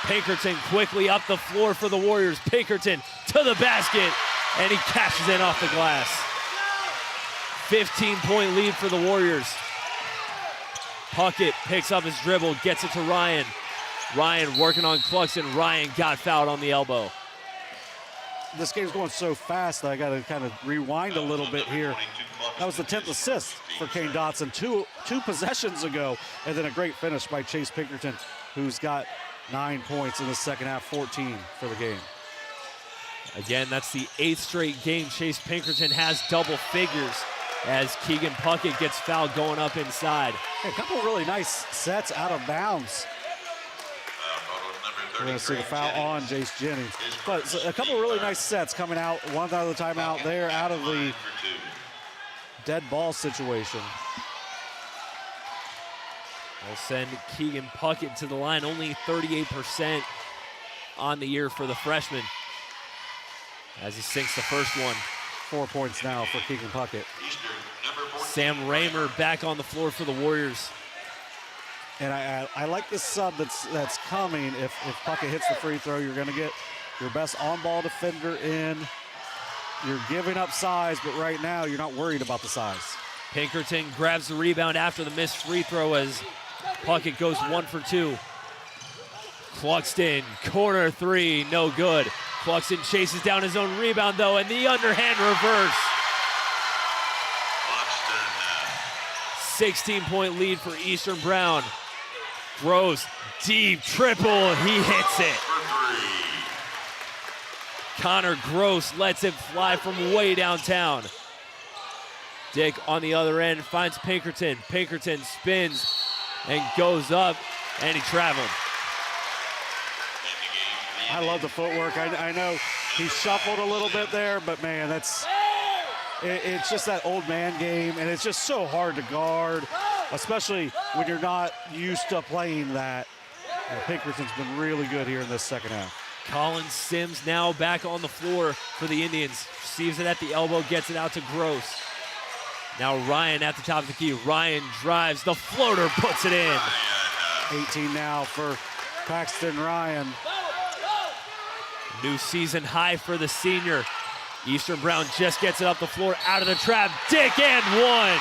Pinkerton quickly up the floor for the Warriors. Pinkerton to the basket, and he cashes in off the glass. 15-point lead for the Warriors. Puckett picks up his dribble, gets it to Ryan. Ryan working on Cluxton. Ryan got fouled on the elbow. This game's going so fast that I got to kind of rewind a little bit here. That was the 10th assist for Kane Dotson two possessions ago, and then a great finish by Chase Pinkerton, who's got 9 points in the second half, 14 for the game. Again, that's the 8th straight game Chase Pinkerton has double figures as Keegan Puckett gets fouled going up inside. Hey, a couple of really nice sets out of bounds. We're going to see the foul on Jace Jennings. But a couple of really nice sets coming out. One out of the timeout there, out of the dead ball situation. We'll send Keegan Puckett to the line. Only 38% on the year for the freshman as he sinks the first one. 4 points now for Keegan Puckett. Sam Raymer back on the floor for the Warriors. And I like this sub that's coming. If Puckett hits the free throw, you're going to get your best on-ball defender in. You're giving up size, but right now you're not worried about the size. Pinkerton grabs the rebound after the missed free throw as Puckett goes 1 for 2. Cluxton, corner three, no good. Cluxton chases down his own rebound though, and the underhand reverse. 16-point lead for Eastern Brown. Gross, deep triple, he hits it. Connor Gross lets it fly from way downtown. Dick on the other end finds Pinkerton. Pinkerton spins and goes up and he traveled. I love the footwork. I know he shuffled a little bit there, but man, it's just that old man game, and it's just so hard to guard, especially when you're not used to playing that. Pinkerton's been really good here in this second half. Colin Sims now back on the floor for the Indians. Receives it at the elbow, gets it out to Gross. Now Ryan at the top of the key. Ryan drives, the floater puts it in. 18 now for Paxton Ryan. New season high for the senior. Eastern Brown just gets it up the floor, out of the trap. Dick and one.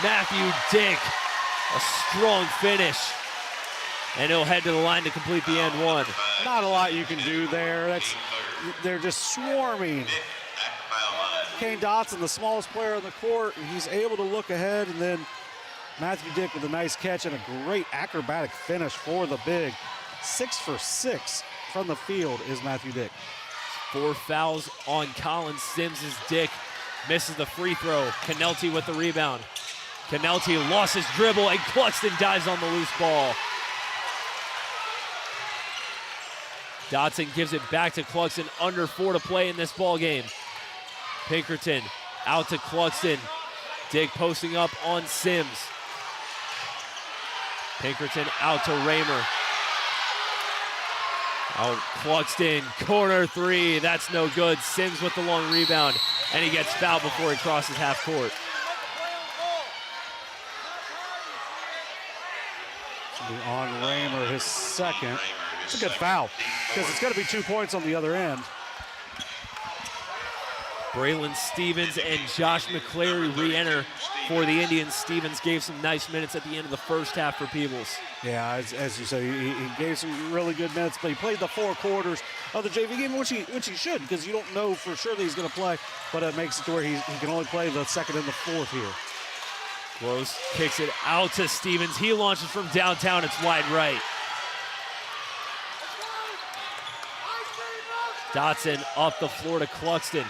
Matthew Dick, a strong finish. And he'll head to the line to complete the and one. Not a lot you can do there. They're just swarming. Kane Dotson, the smallest player on the court, and he's able to look ahead, and then Matthew Dick with a nice catch and a great acrobatic finish for the big. 6 for 6 from the field is Matthew Dick. 4 fouls on Colin Sims as Dick misses the free throw. Canelti with the rebound. Canelti lost his dribble, and Cluxton dives on the loose ball. Dotson gives it back to Cluxton, under 4 to play in this ball game. Pinkerton out to Cluxton. Dick posting up on Sims. Pinkerton out to Raymer. Out Cluxton, corner 3, that's no good. Sims with the long rebound, and he gets fouled before he crosses half court. Should be on Raymer, his second. It's a good foul, because it's going to be 2 points on the other end. Braylon Stevens and Josh McClary re-enter for the Indians. Stevens gave some nice minutes at the end of the first half for Peebles. Yeah, as you say, he gave some really good minutes, but he played the 4 quarters of the JV game, which he should, because you don't know for sure that he's going to play, but it makes it to where he can only play the second and the fourth here. Close kicks it out to Stevens. He launches from downtown. It's wide right. Dotson up the floor to Cluxton.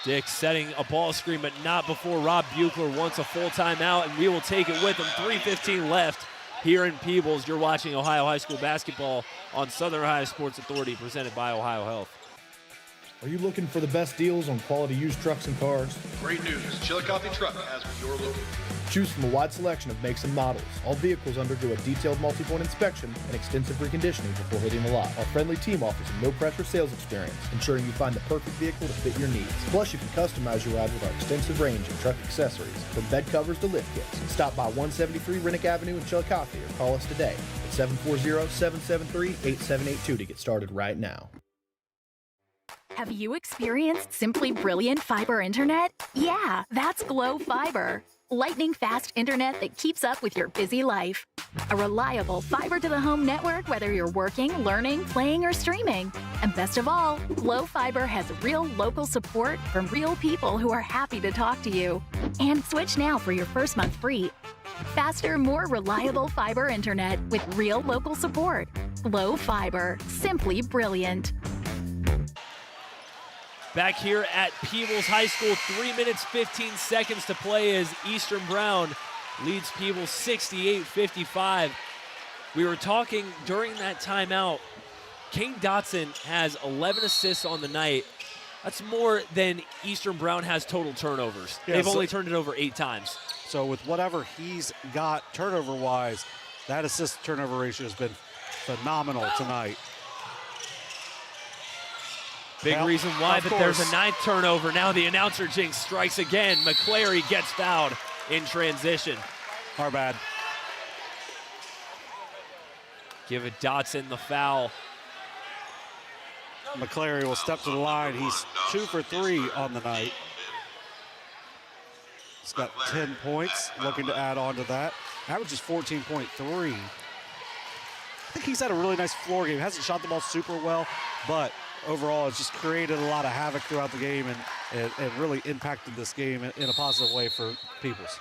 Dick setting a ball screen, but not before Rob Buechler wants a full timeout, and we will take it with him. 3:15 left here in Peebles. You're watching Ohio High School basketball on Southern Ohio Sports Authority, presented by Ohio Health. Are you looking for the best deals on quality used trucks and cars? Great news. Chillicothe Truck has what you're looking for. Choose from a wide selection of makes and models. All vehicles undergo a detailed multi-point inspection and extensive reconditioning before hitting the lot. Our friendly team offers a no-pressure sales experience, ensuring you find the perfect vehicle to fit your needs. Plus, you can customize your ride with our extensive range of truck accessories, from bed covers to lift kits. Stop by 173 Rennick Avenue in Chillicothe or call us today at 740-773-8782 to get started right now. Have you experienced simply brilliant fiber internet? Yeah, that's Glow Fiber. Lightning fast internet that keeps up with your busy life. A reliable fiber-to-the-home network, whether you're working, learning, playing, or streaming. And best of all, Glow Fiber has real local support from real people who are happy to talk to you. And switch now for your first month free. Faster, more reliable fiber internet with real local support. Glow Fiber, simply brilliant. Back here at Peebles High School, 3 minutes, 15 seconds to play as Eastern Brown leads Peebles 68-55. We were talking during that timeout, Kane Dotson has 11 assists on the night. That's more than Eastern Brown has total turnovers. Yeah, They've only turned it over 8 times. So with whatever he's got turnover-wise, that assist-turnover ratio has been phenomenal tonight. Big reason why, but there's a 9th turnover. Now the announcer jinx strikes again. McClary gets fouled in transition. Our bad. Give it Dotson the foul. McClary will step to the line. He's 2 for 3 on the night. He's got 10 points, looking to add on to that. Averages 14.3. I think he's had a really nice floor game. Hasn't shot the ball super well, but overall, it's just created a lot of havoc throughout the game and really impacted this game in a positive way for Peebles.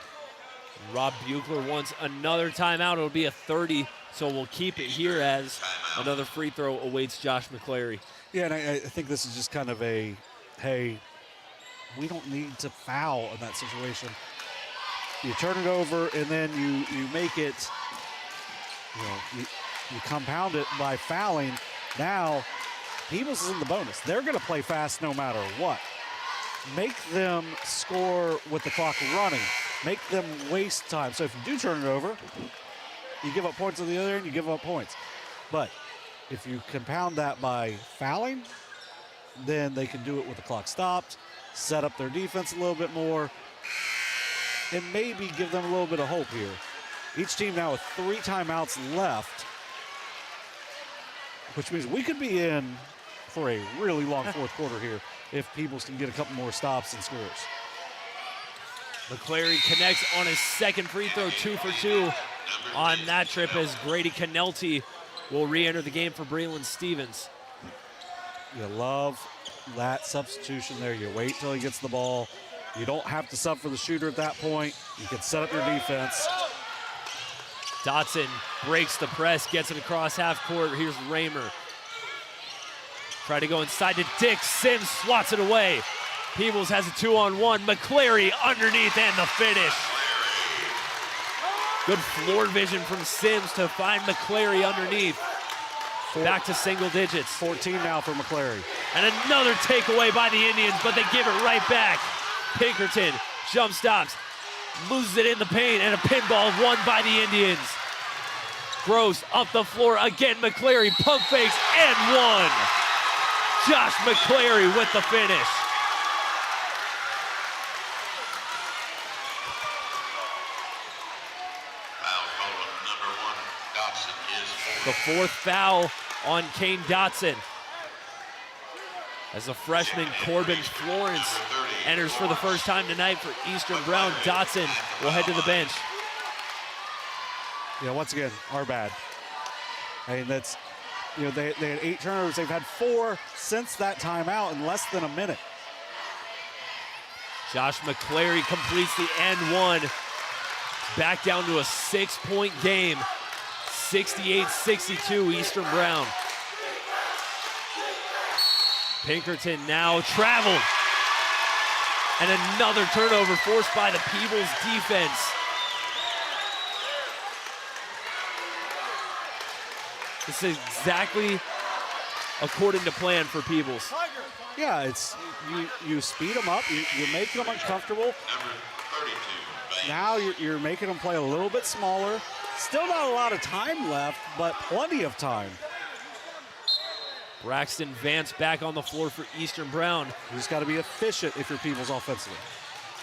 Rob Buechler wants another timeout. It'll be a 30, so we'll keep it here as another free throw awaits Josh McClary. Yeah, and I think this is just kind of a, hey, we don't need to foul in that situation. you turn it over, and then you make it, you compound it by fouling. Now, Peebles is in the bonus. They're going to play fast no matter what. Make them score with the clock running. Make them waste time. So if you do turn it over, you give up points on the other end, you give up points. But if you compound that by fouling, then they can do it with the clock stopped, set up their defense a little bit more, and maybe give them a little bit of hope here. Each team now with 3 timeouts left, which means we could be in for a really long fourth quarter here if Peebles can get a couple more stops and scores. McClary connects on his second free throw, 2 for 2 on that trip, as Grady Canelti will re-enter the game for Braylon Stevens. You love that substitution there. You wait till he gets the ball. You don't have to sub for the shooter at that point. You can set up your defense. Dotson breaks the press, gets it across half court. Here's Raymer. Try to go inside to Dick. Sims swats it away. Peebles has a 2-on-1. McClary underneath and the finish. Good floor vision from Sims to find McClary underneath. Back to single digits. 14 now for McClary. And another takeaway by the Indians, but they give it right back. Pinkerton jump stops, loses it in the paint, and a pinball won by the Indians. Gross up the floor again. McClary pump fakes and one. Josh McClary with the finish. The 4th foul on Kane Dotson. As the freshman Corbin Florence enters for the first time tonight for Eastern Brown, Dotson will head to the bench. Once again, our bad. I mean, that's, they had 8 turnovers. They've had 4 since that timeout in less than a minute. Josh McClary completes the and one. Back down to a 6-point game. 68-62 Eastern Brown. Pinkerton now traveled. And another turnover forced by the Peebles defense. This is exactly according to plan for Peebles. Yeah, it's you speed them up, you make them uncomfortable. Now you're making them play a little bit smaller. Still not a lot of time left, but plenty of time. Braxton Vance back on the floor for Eastern Brown. You just got to be efficient if you're Peebles offensively.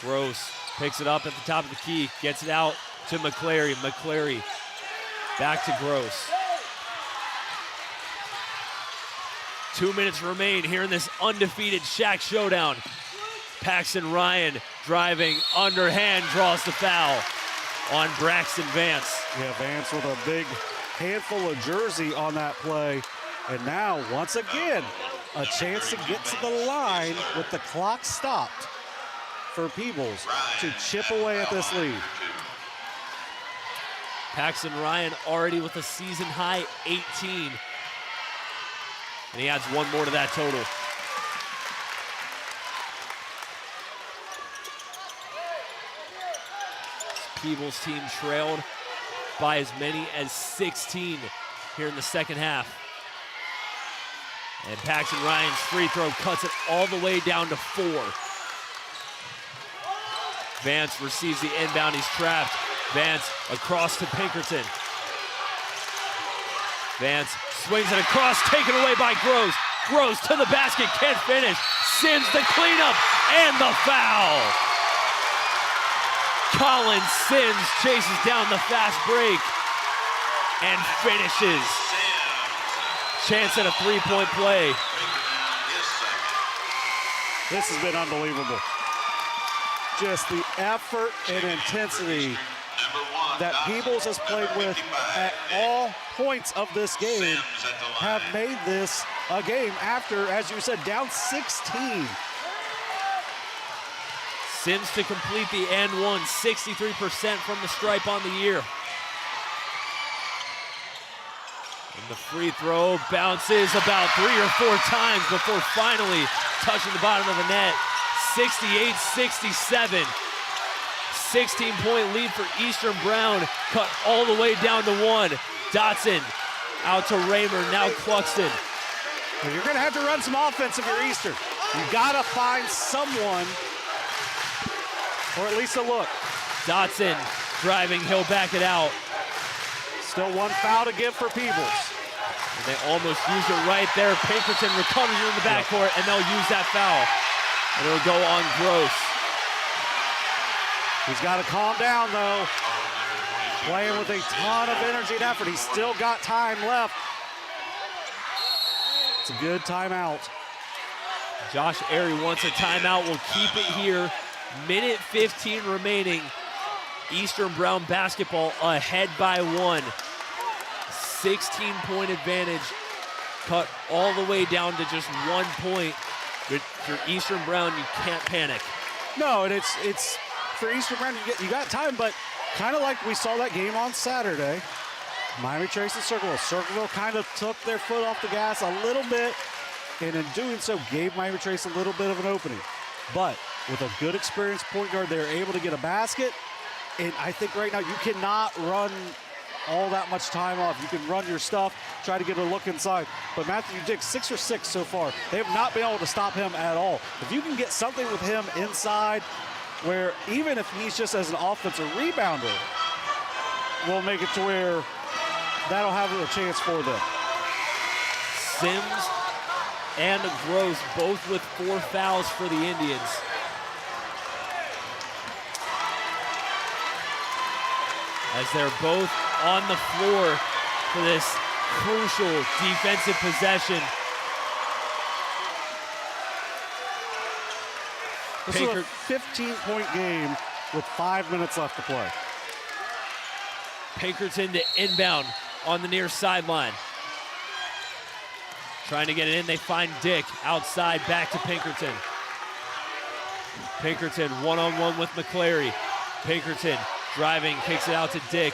Gross picks it up at the top of the key, gets it out to McClary. McClary back to Gross. 2 minutes remain here in this undefeated Shack showdown. Paxton Ryan driving underhand, draws the foul on Braxton Vance. Yeah, Vance with a big handful of jersey on that play. And now, once again, a chance to get to the line with the clock stopped for Peebles to chip away at this lead. Paxton Ryan already with a season-high 18. And he adds one more to that total. Peebles team trailed by as many as 16 here in the second half. And Paxton Ryan's free throw cuts it all the way down to 4. Vance receives the inbound, he's trapped. Vance across to Pinkerton. Vance swings it across, taken away by Gross. Gross to the basket, can't finish. Sims the cleanup and the foul. Colin Sims chases down the fast break and finishes. Chance at a three-point play. This has been unbelievable. Just the effort and intensity that Peebles has played with at all points of this game have made this a game after, as you said, down 16. Sims to complete the and one, 63% from the stripe on the year. And the free throw bounces about 3 or 4 times before finally touching the bottom of the net. 68-67. 16-point lead for Eastern Brown, cut all the way down to 1. Dotson out to Raymer, now Cluxton. Well, you're going to have to run some offense if you're Eastern. You got to find someone, or at least a look. Dotson driving, he'll back it out. Still one foul to give for Peebles. And they almost used it right there. Pinkerton recovers it in the backcourt, and they'll use that foul. And it'll go on Gross. He's got to calm down, though. Playing with a ton of energy and effort. He's still got time left. It's a good timeout. Josh Airy wants a timeout. We'll keep it here. Minute 15 remaining. Eastern Brown basketball ahead by 1. 16-point advantage. Cut all the way down to just 1 point. But for Eastern Brown, you can't panic. No, and it's for Eastern Brown, you got time, but kind of like we saw that game on Saturday. Miami Trace and Circleville. Circleville kind of took their foot off the gas a little bit, and in doing so, gave Miami Trace a little bit of an opening. But with a good experienced point guard, they're able to get a basket. And I think right now you cannot run all that much time off. You can run your stuff, try to get a look inside. But Matthew Dick, 6 for 6 so far. They have not been able to stop him at all. If you can get something with him inside, where even if he's just as an offensive rebounder, we'll make it to where that'll have a chance for them. Sims and Gross both with 4 fouls for the Indians. As they're both on the floor for this crucial defensive possession. This is a 15-point game with 5 minutes left to play. Pinkerton to inbound on the near sideline. Trying to get it in, they find Dick outside, back to Pinkerton. Pinkerton one-on-one with McClary. Pinkerton driving, kicks it out to Dick.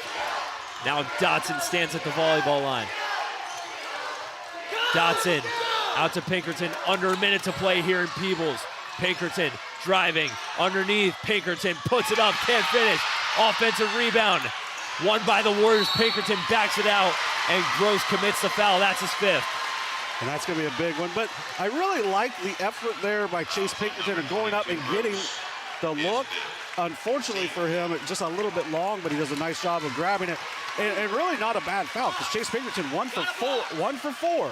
Now Dotson stands at the volleyball line. Dotson out to Pinkerton, under a minute to play here in Peebles. Pinkerton driving, underneath, Pinkerton puts it up, can't finish. Offensive rebound, won by the Warriors. Pinkerton backs it out, and Gross commits the foul. That's his 5th. And that's going to be a big one. But I really like the effort there by Chase Pinkerton of going up and getting the look. Unfortunately for him, it's just a little bit long, but he does a nice job of grabbing it. And really not a bad foul, because Chase Pinkerton 1 for 4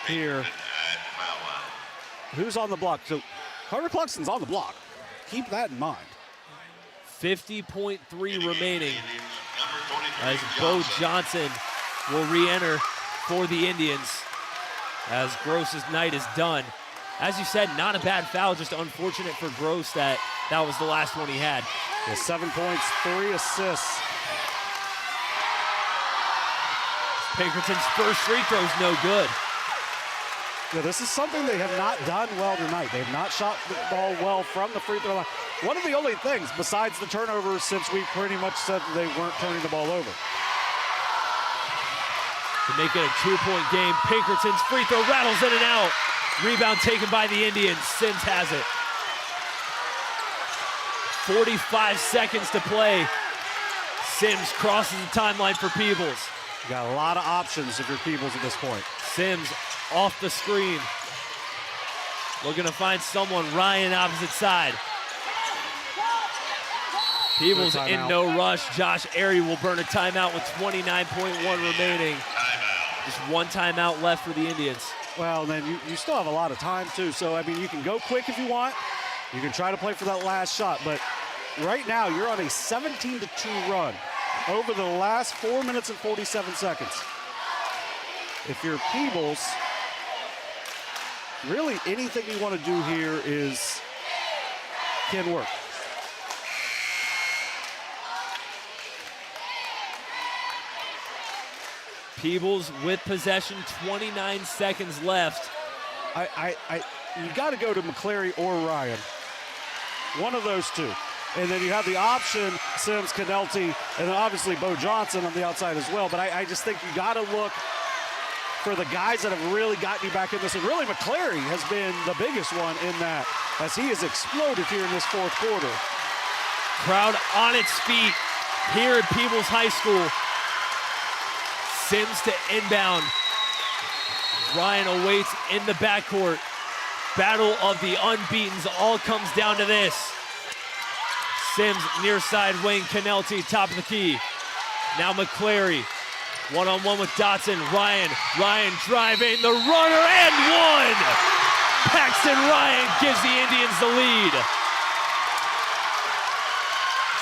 here. Who's on the block? So Carter Cluxton's on the block. Keep that in mind. 50.3 remaining as Bo Johnson will re-enter for the Indians as Gross's night is done. As you said, not a bad foul, just unfortunate for Gross that was the last one he had. Yeah, 7 points, 3 assists. Pinkerton's first free throw is no good. Yeah, this is something they have not done well tonight. They have not shot the ball well from the free throw line. One of the only things, besides the turnovers, since we pretty much said that they weren't turning the ball over. To make it a 2-point game, Pinkerton's free throw rattles in and out. Rebound taken by the Indians. Sims has it. 45 seconds to play. Sims crosses the timeline for Peebles. You got a lot of options if you're Peebles at this point. Sims off the screen. Looking to find someone. Ryan opposite side. Peebles in no rush. Josh Airy will burn a timeout with 29.1 remaining. Just 1 timeout left for the Indians. Well, then you still have a lot of time too. So, I mean, you can go quick if you want. You can try to play for that last shot. But right now, you're on a 17-2 run over the last 4 minutes and 47 seconds. If you're Peebles, really anything you want to do here can work. Peebles with possession, 29 seconds left. You got to go to McClary or Ryan. One of those two. And then you have the option, Sims, Canelty, and then obviously Bo Johnson on the outside as well. But I just think you got to look for the guys that have really gotten you back in this. And really, McClary has been the biggest one in that, as he has exploded here in this 4th quarter. Crowd on its feet here at Peebles High School. Sims to inbound. Ryan awaits in the backcourt. Battle of the unbeatens all comes down to this. Sims near side wing, Canelti top of the key. Now McClary, one-on-one with Dotson. Ryan driving, the runner and one! Paxton Ryan gives the Indians the lead.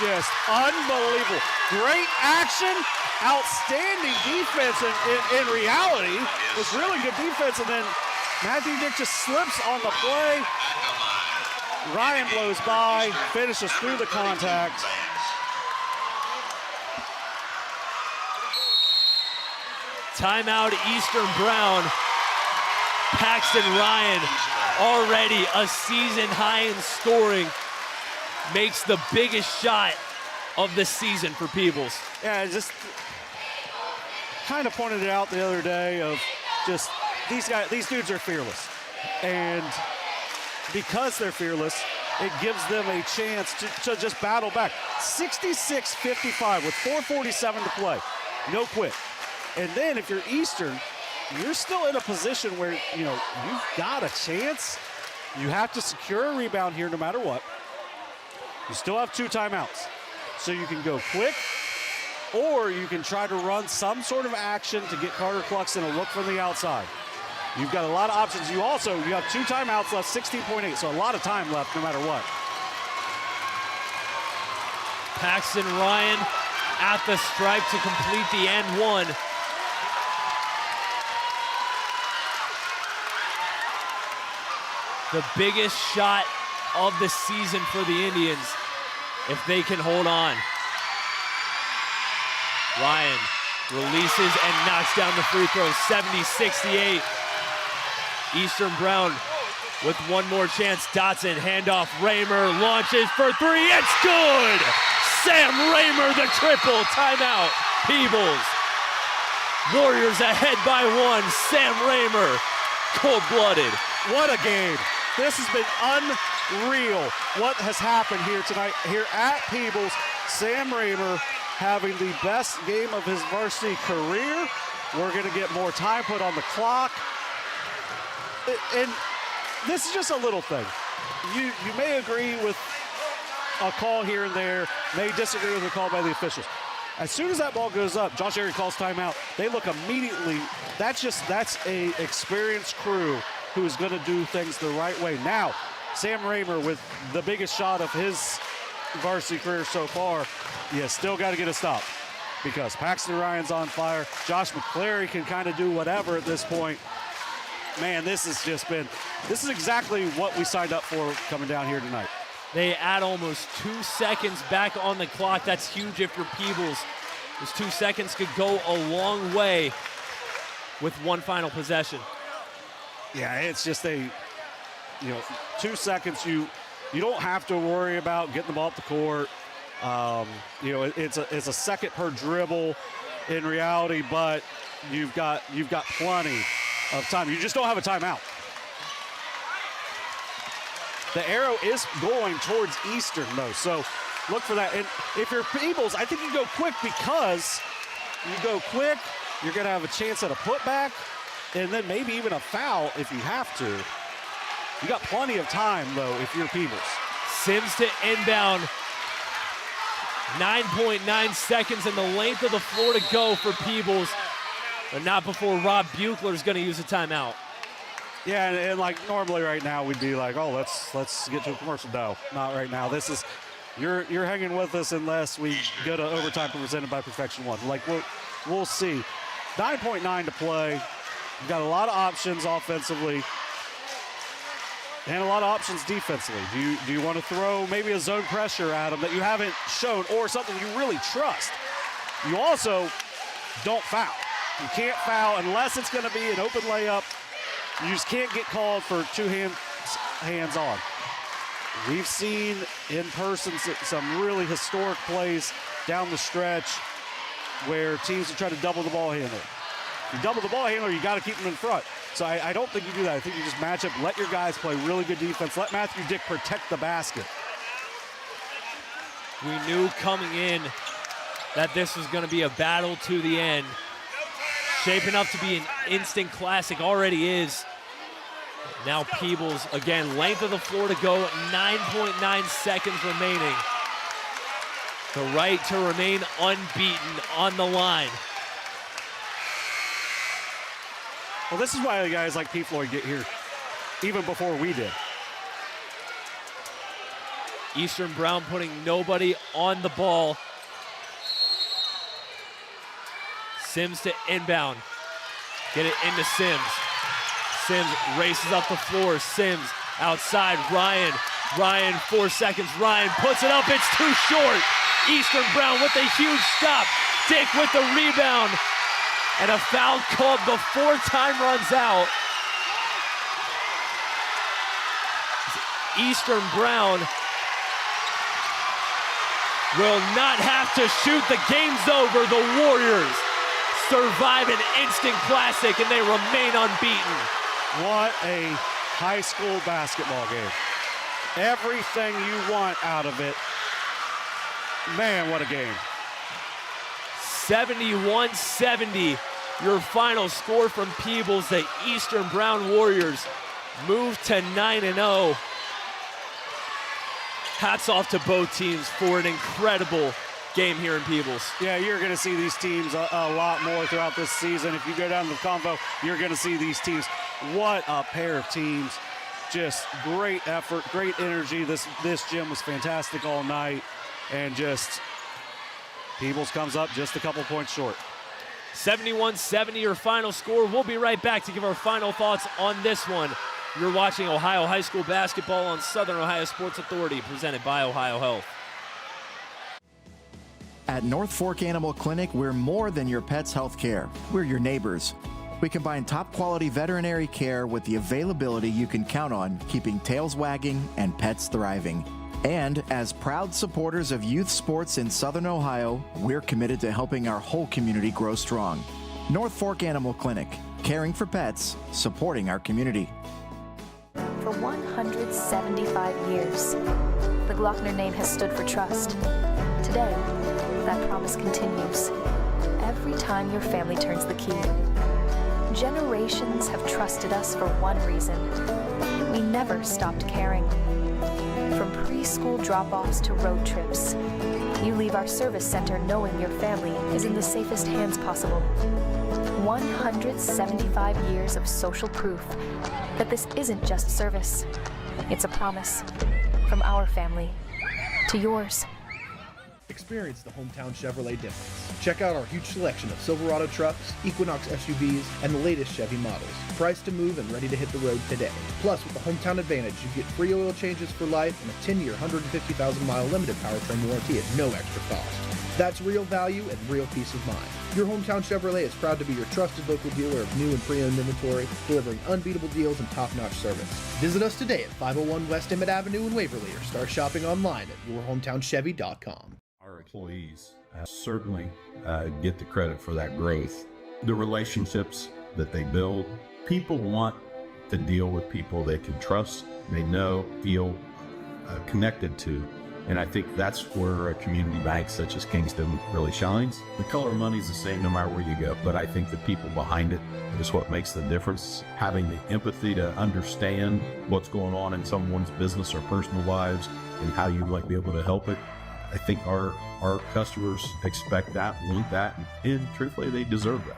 Just unbelievable. Great action, outstanding defense in reality. It was really good defense, and then Matthew Dick just slips on the play. Ryan blows by, finishes through the contact. Timeout Eastern Brown. Paxton Ryan, already a season high in scoring, makes the biggest shot of the season for Peebles. Yeah, just kind of pointed it out the other day of just these dudes are fearless. And because they're fearless, it gives them a chance to just battle back. 66-55 with 4:47 to play. No quit. And then if you're Eastern, you're still in a position where, you know, you've got a chance. You have to secure a rebound here no matter what. You still have 2 timeouts. So you can go quick, or you can try to run some sort of action to get Carter Cluxton a look from the outside. You've got a lot of options. You have 2 timeouts left, 16.8, so a lot of time left no matter what. Paxton Ryan at the stripe to complete the and one. The biggest shot of the season for the Indians, if they can hold on. Ryan releases and knocks down the free throw, 70-68. Eastern Brown with one more chance. Dotson, handoff, Raymer launches for 3, it's good! Sam Raymer, the triple, timeout, Peebles. Warriors ahead by 1, Sam Raymer, cold-blooded. What a game. This has been unreal what has happened here tonight, here at Peebles. Sam Raymer having the best game of his varsity career. We're going to get more time put on the clock. And this is just a little thing. You may agree with a call here and there, may disagree with a call by the officials. As soon as that ball goes up, Josh Airy calls timeout. They look immediately, that's a experienced crew who's going to do things the right way. Now, Sam Raymer with the biggest shot of his varsity career so far, you still got to get a stop because Paxton Ryan's on fire. Josh McClary can kind of do whatever at this point. Man, this is exactly what we signed up for coming down here tonight. They add almost 2 seconds back on the clock. That's huge if you're Peebles. Those 2 seconds could go a long way with one final possession. Yeah, it's just 2 seconds. You don't have to worry about getting the ball up the court. It's a second per dribble in reality, but you've got plenty of time. You just don't have a timeout. The arrow is going towards Eastern, though, so look for that. And if you're Peebles, I think you go quick because you're going to have a chance at a putback and then maybe even a foul if you have to. You got plenty of time, though, if you're Peebles. Sims to inbound. 9.9 seconds and the length of the floor to go for Peebles, but not before Rob Buechler is going to use a timeout. Yeah, and like normally right now we'd be like, oh, let's get to a commercial. No, not right now. This is you're hanging with us unless we go to overtime presented by Perfection One. Like we'll see. 9.9 to play. We've got a lot of options offensively and a lot of options defensively. Do you want to throw maybe a zone pressure at them that you haven't shown or something you really trust? You also don't foul. You can't foul unless it's going to be an open layup. You just can't get called for two hands on. We've seen in person some really historic plays down the stretch where teams have tried to double the ball handler. If you double the ball handler, you got to keep them in front. So I don't think you do that. I think you just match up, let your guys play really good defense, let Matthew Dick protect the basket. We knew coming in that this was going to be a battle to the end. Shaping up to be an instant classic, already is. Now Peebles, again, length of the floor to go, 9.9 seconds remaining. The right to remain unbeaten on the line. Well, this is why guys like Pete Floyd get here, even before we did. Eastern Brown putting nobody on the ball. Sims to inbound. Get it into Sims. Sims races up the floor. Sims outside. Ryan, 4 seconds. Ryan puts it up. It's too short. Eastern Brown with a huge stop. Dick with the rebound. And a foul called before time runs out. Eastern Brown will not have to shoot. The game's over. The Warriors survive an instant classic and they remain unbeaten. What a high school basketball game. Everything you want out of it. Man, what a game. 71-70, your final score from Peebles. The Eastern Brown Warriors move to 9-0. Hats off to both teams for an incredible game here in Peebles. Yeah, you're going to see these teams a lot more throughout this season. If you go down to the convo, you're going to see these teams. What a pair of teams. Just great effort, great energy. This gym was fantastic all night. And just Peebles comes up just a couple points short. 71-70, your final score. We'll be right back to give our final thoughts on this one. You're watching Ohio High School basketball on Southern Ohio Sports Authority, presented by Ohio Health. At North Fork Animal Clinic, we're more than your pet's health care. We're your neighbors. We combine top-quality veterinary care with the availability you can count on, keeping tails wagging and pets thriving. And as proud supporters of youth sports in Southern Ohio, we're committed to helping our whole community grow strong. North Fork Animal Clinic, caring for pets, supporting our community. For 175 years, the Glockner name has stood for trust. Today, that promise continues. Every time your family turns the key. Generations have trusted us for one reason. We never stopped caring. From preschool drop-offs to road trips, you leave our service center knowing your family is in the safest hands possible. 175 years of social proof that this isn't just service. It's a promise from our family to yours. Experience the hometown Chevrolet difference. Check out our huge selection of Silverado trucks, Equinox SUVs, and the latest Chevy models. Priced to move and ready to hit the road today. Plus, with the Hometown Advantage, you get free oil changes for life and a 10-year, 150,000-mile limited powertrain warranty at no extra cost. That's real value and real peace of mind. Your hometown Chevrolet is proud to be your trusted local dealer of new and pre-owned inventory, delivering unbeatable deals and top-notch service. Visit us today at 501 West Emmett Avenue in Waverly or start shopping online at yourhometownchevy.com. Our employees certainly get the credit for that growth. The relationships that they build, people want to deal with people they can trust, they know, feel connected to. And I think that's where a community bank such as Kingston really shines. The color of money is the same no matter where you go, but I think the people behind it is what makes the difference. Having the empathy to understand what's going on in someone's business or personal lives and how you might be able to help it. I think our customers expect that, want that, and truthfully, they deserve that.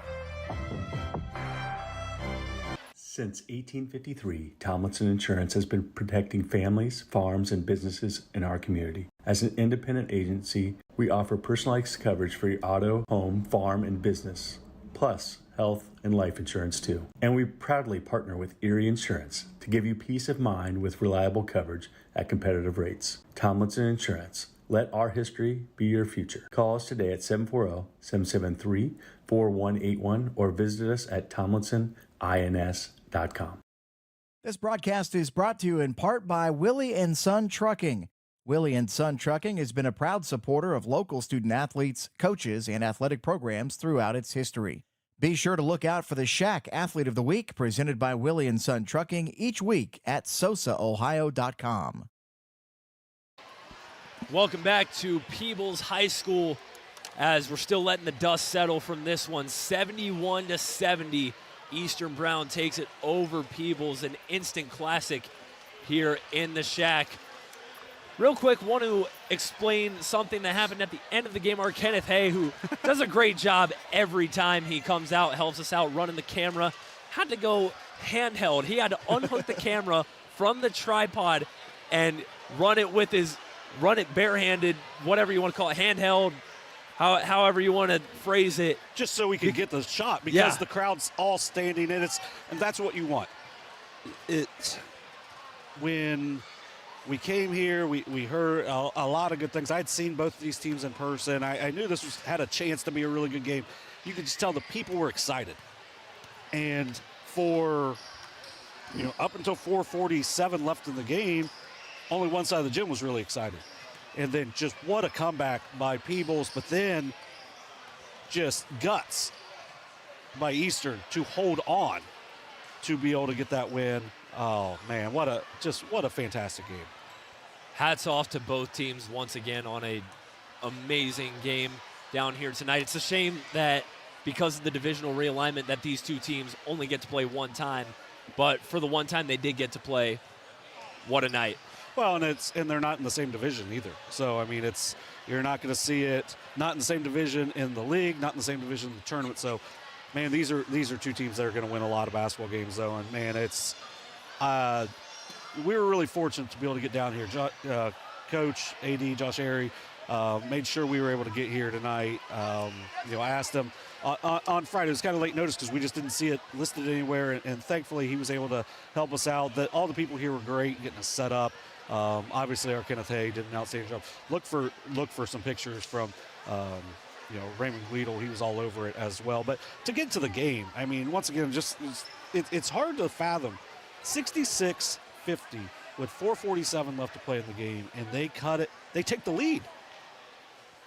Since 1853, Tomlinson Insurance has been protecting families, farms, and businesses in our community. As an independent agency, we offer personalized coverage for your auto, home, farm, and business, plus health and life insurance too. And we proudly partner with Erie Insurance to give you peace of mind with reliable coverage at competitive rates. Tomlinson Insurance. Let our history be your future. Call us today at 740-773-4181 or visit us at tomlinsonins.com. This broadcast is brought to you in part by Willie & Son Trucking. Willie & Son Trucking has been a proud supporter of local student-athletes, coaches, and athletic programs throughout its history. Be sure to look out for the Shack Athlete of the Week presented by Willie & Son Trucking each week at SOSAOhio.com. Welcome back to Peebles High School as we're still letting the dust settle from this one. 71-70, Eastern Brown takes it over Peebles, an instant classic here in the Shack. Real quick, want to explain something that happened at the end of the game. Our Kenneth Hay, who does a great job every time he comes out, helps us out running the camera, had to go handheld. He had to unhook the camera from the tripod and run it barehanded, whatever you want to call it, handheld, however you want to phrase it. Just so we could get the shot, because the crowd's all standing and that's what you want. When we came here, we heard a lot of good things. I'd seen both of these teams in person. I knew this had a chance to be a really good game. You could just tell the people were excited. And for, up until 4:47 left in the game, only one side of the gym was really excited. And then just what a comeback by Peebles, but then just guts by Eastern to hold on to be able to get that win. Oh, man, what a fantastic game. Hats off to both teams once again on a amazing game down here tonight. It's a shame that because of the divisional realignment that these two teams only get to play one time, but for the one time they did get to play, what a night. Well, and they're not in the same division either. So, I mean, you're not going to see it not in the same division in the league, not in the same division in the tournament. So, man, these are two teams that are going to win a lot of basketball games, though. And, man, we were really fortunate to be able to get down here. Coach, AD, Josh Airy, made sure we were able to get here tonight. I asked him on Friday. It was kind of late notice because we just didn't see it listed anywhere, and thankfully he was able to help us out. All the people here were great getting us set up. Obviously, our Kenneth Hay did an outstanding job. Look for some pictures from Raymond Weedle. He was all over it as well. But to get to the game, I mean, once again, it's hard to fathom. 66-50 with 4:47 left to play in the game, and they cut it. They take the lead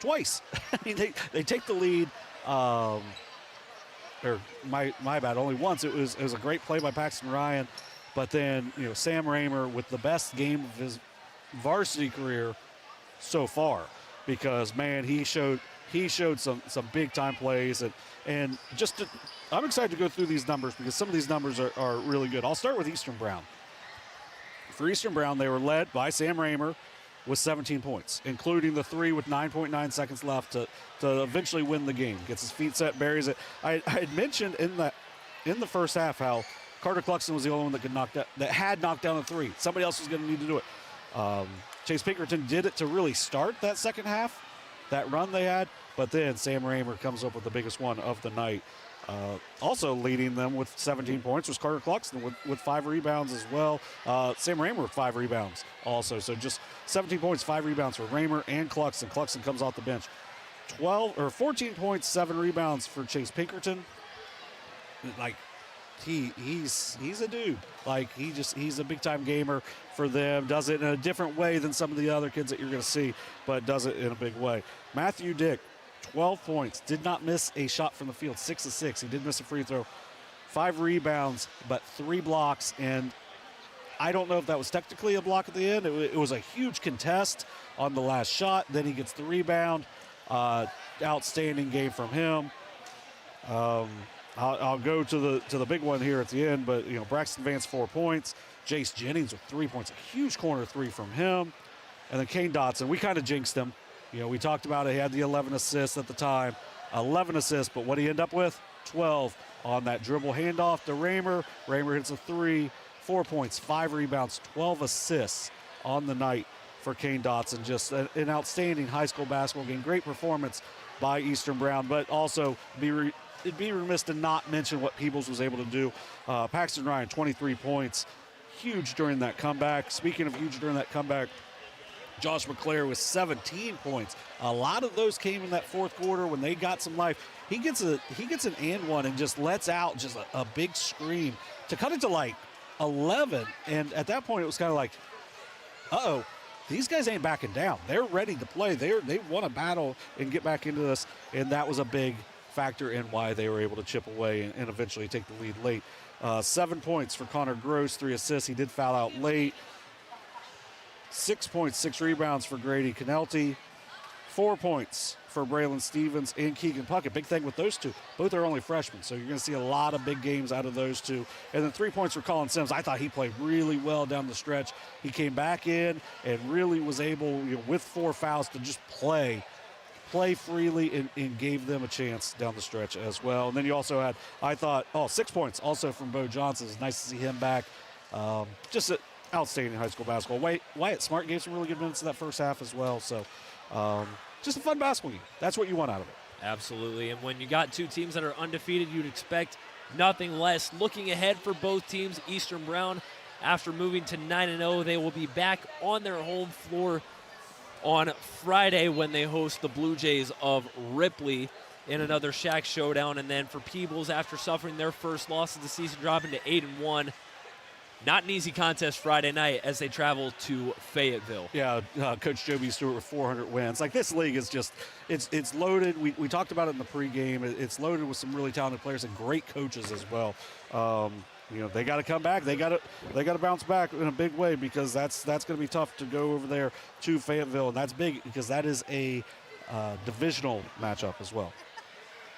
twice. I mean, they take the lead. Or my bad, only once. It was a great play by Paxton Ryan, but then Sam Raymer with the best game of his varsity career so far, because man, he showed some big time plays, and I'm excited to go through these numbers because some of these numbers are really good. I'll start with Eastern Brown. For Eastern Brown, they were led by Sam Raymer with 17 points, including the three with 9.9 seconds left to eventually win the game. Gets his feet set, buries it. I had mentioned in the first half how Carter Cluxton was the only one that had knocked down a three. Somebody else was going to need to do it. Chase Pinkerton did it to really start that second half, that run they had, but then Sam Raymer comes up with the biggest one of the night. Also leading them with 17 points was Carter Cluxton with 5 rebounds as well. Sam Raymer with 5 rebounds also. So just 17 points, 5 rebounds for Raymer and Cluxton. Cluxton comes off the bench. 14 points, 7 rebounds for Chase Pinkerton. Like, he's a dude. Like, he's a big time gamer for them. Does it in a different way than some of the other kids that you're going to see, but does it in a big way. Matthew Dick, 12 points, did not miss a shot from the field, 6 of 6. He did miss a free throw, 5 rebounds, but 3 blocks. And I don't know if that was technically a block at the end. It was a huge contest on the last shot. Then he gets the rebound. Outstanding game from him. I'll go to the big one here at the end, but Braxton Vance 4 points. Jace Jennings with 3 points, a huge corner 3 from him. And then Kane Dotson, we kind of jinxed him. We talked about it. He had the 11 assists at the time. 11 assists, but what did he end up with? 12 on that dribble handoff to Raymer. Raymer hits a 3, 4 points, 5 rebounds, 12 assists on the night for Kane Dotson. Just an outstanding high school basketball game. Great performance by Eastern Brown, but also it'd be remiss to not mention what Peebles was able to do. Paxton Ryan, 23 points. Huge during that comeback. Speaking of huge during that comeback, Josh McClare with 17 points. A lot of those came in that fourth quarter when they got some life. He gets an and one and just lets out just a big screen to cut it to like 11. And at that point, it was kind of like, uh-oh, these guys ain't backing down. They're ready to play. They want to battle and get back into this. And that was a big factor in why they were able to chip away and eventually take the lead late. 7 points for Connor Gross, 3 assists. He did foul out late. 6 points, 6 rebounds for Grady Canelti. 4 points for Braylon Stevens and Keegan Puckett. Big thing with those two. Both are only freshmen, so you're going to see a lot of big games out of those two. And then 3 points for Colin Sims. I thought he played really well down the stretch. He came back in and really was able, with 4 fouls, to just play freely and gave them a chance down the stretch as well. And then you also had, 6 points also from Bo Johnson. It's nice to see him back. Just an outstanding high school basketball. Wyatt Smart gave some really good minutes in that first half as well. So just a fun basketball game. That's what you want out of it. Absolutely. And when you got two teams that are undefeated, you'd expect nothing less. Looking ahead for both teams, Eastern Brown, after moving to 9-0, they will be back on their home floor on Friday when they host the Blue Jays of Ripley in another Shack showdown. And then for Peebles, after suffering their first loss of the season, dropping to 8-1, not an easy contest Friday night as they travel to Fayetteville. Yeah, Coach Joby Stewart with 400 wins. Like, this league is just, it's loaded. We talked about it in the pregame. It's loaded with some really talented players and great coaches as well. They got to come back. They got to bounce back in a big way, because that's going to be tough to go over there to Fayetteville, and that's big because that is a divisional matchup as well.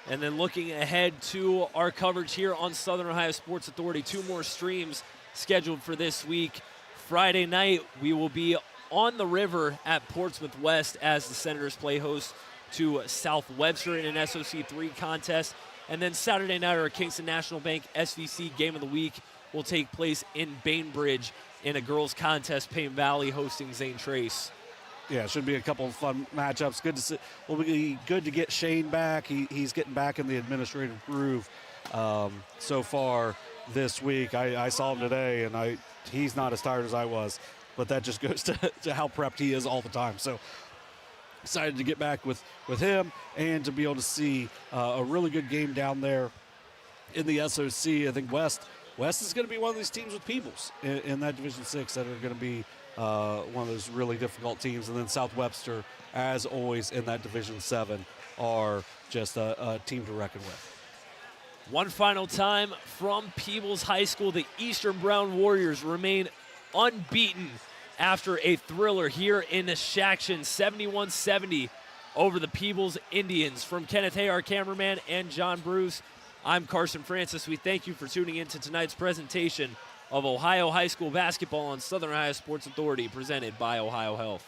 And then looking ahead to our coverage here on Southern Ohio Sports Authority, 2 more streams scheduled for this week. Friday night, we will be on the river at Portsmouth West as the Senators play host to South Webster in an SOC 3 contest. And then Saturday night, our Kingston National Bank SVC Game of the Week will take place in Bainbridge in a girls contest, Payne Valley hosting Zane Trace. Yeah, it should be a couple of fun matchups. Good to see. Will be good to get Shane back. He's getting back in the administrative groove so far this week. I saw him today, and he's not as tired as I was, but that just goes to how prepped he is all the time. So excited to get back with him and to be able to see a really good game down there in the SOC. I think West is going to be one of these teams with Peebles in that Division 6 that are going to be one of those really difficult teams. And then South Webster, as always, in that Division 7 are just a team to reckon with. One final time from Peebles High School, the Eastern Brown Warriors remain unbeaten after a thriller here in the Shaction, 71-70 over the Peebles Indians. From Kenneth Hay, our cameraman, and John Bruce, I'm Carson Francis. We thank you for tuning in to tonight's presentation of Ohio High School basketball on Southern Ohio Sports Authority, presented by Ohio Health.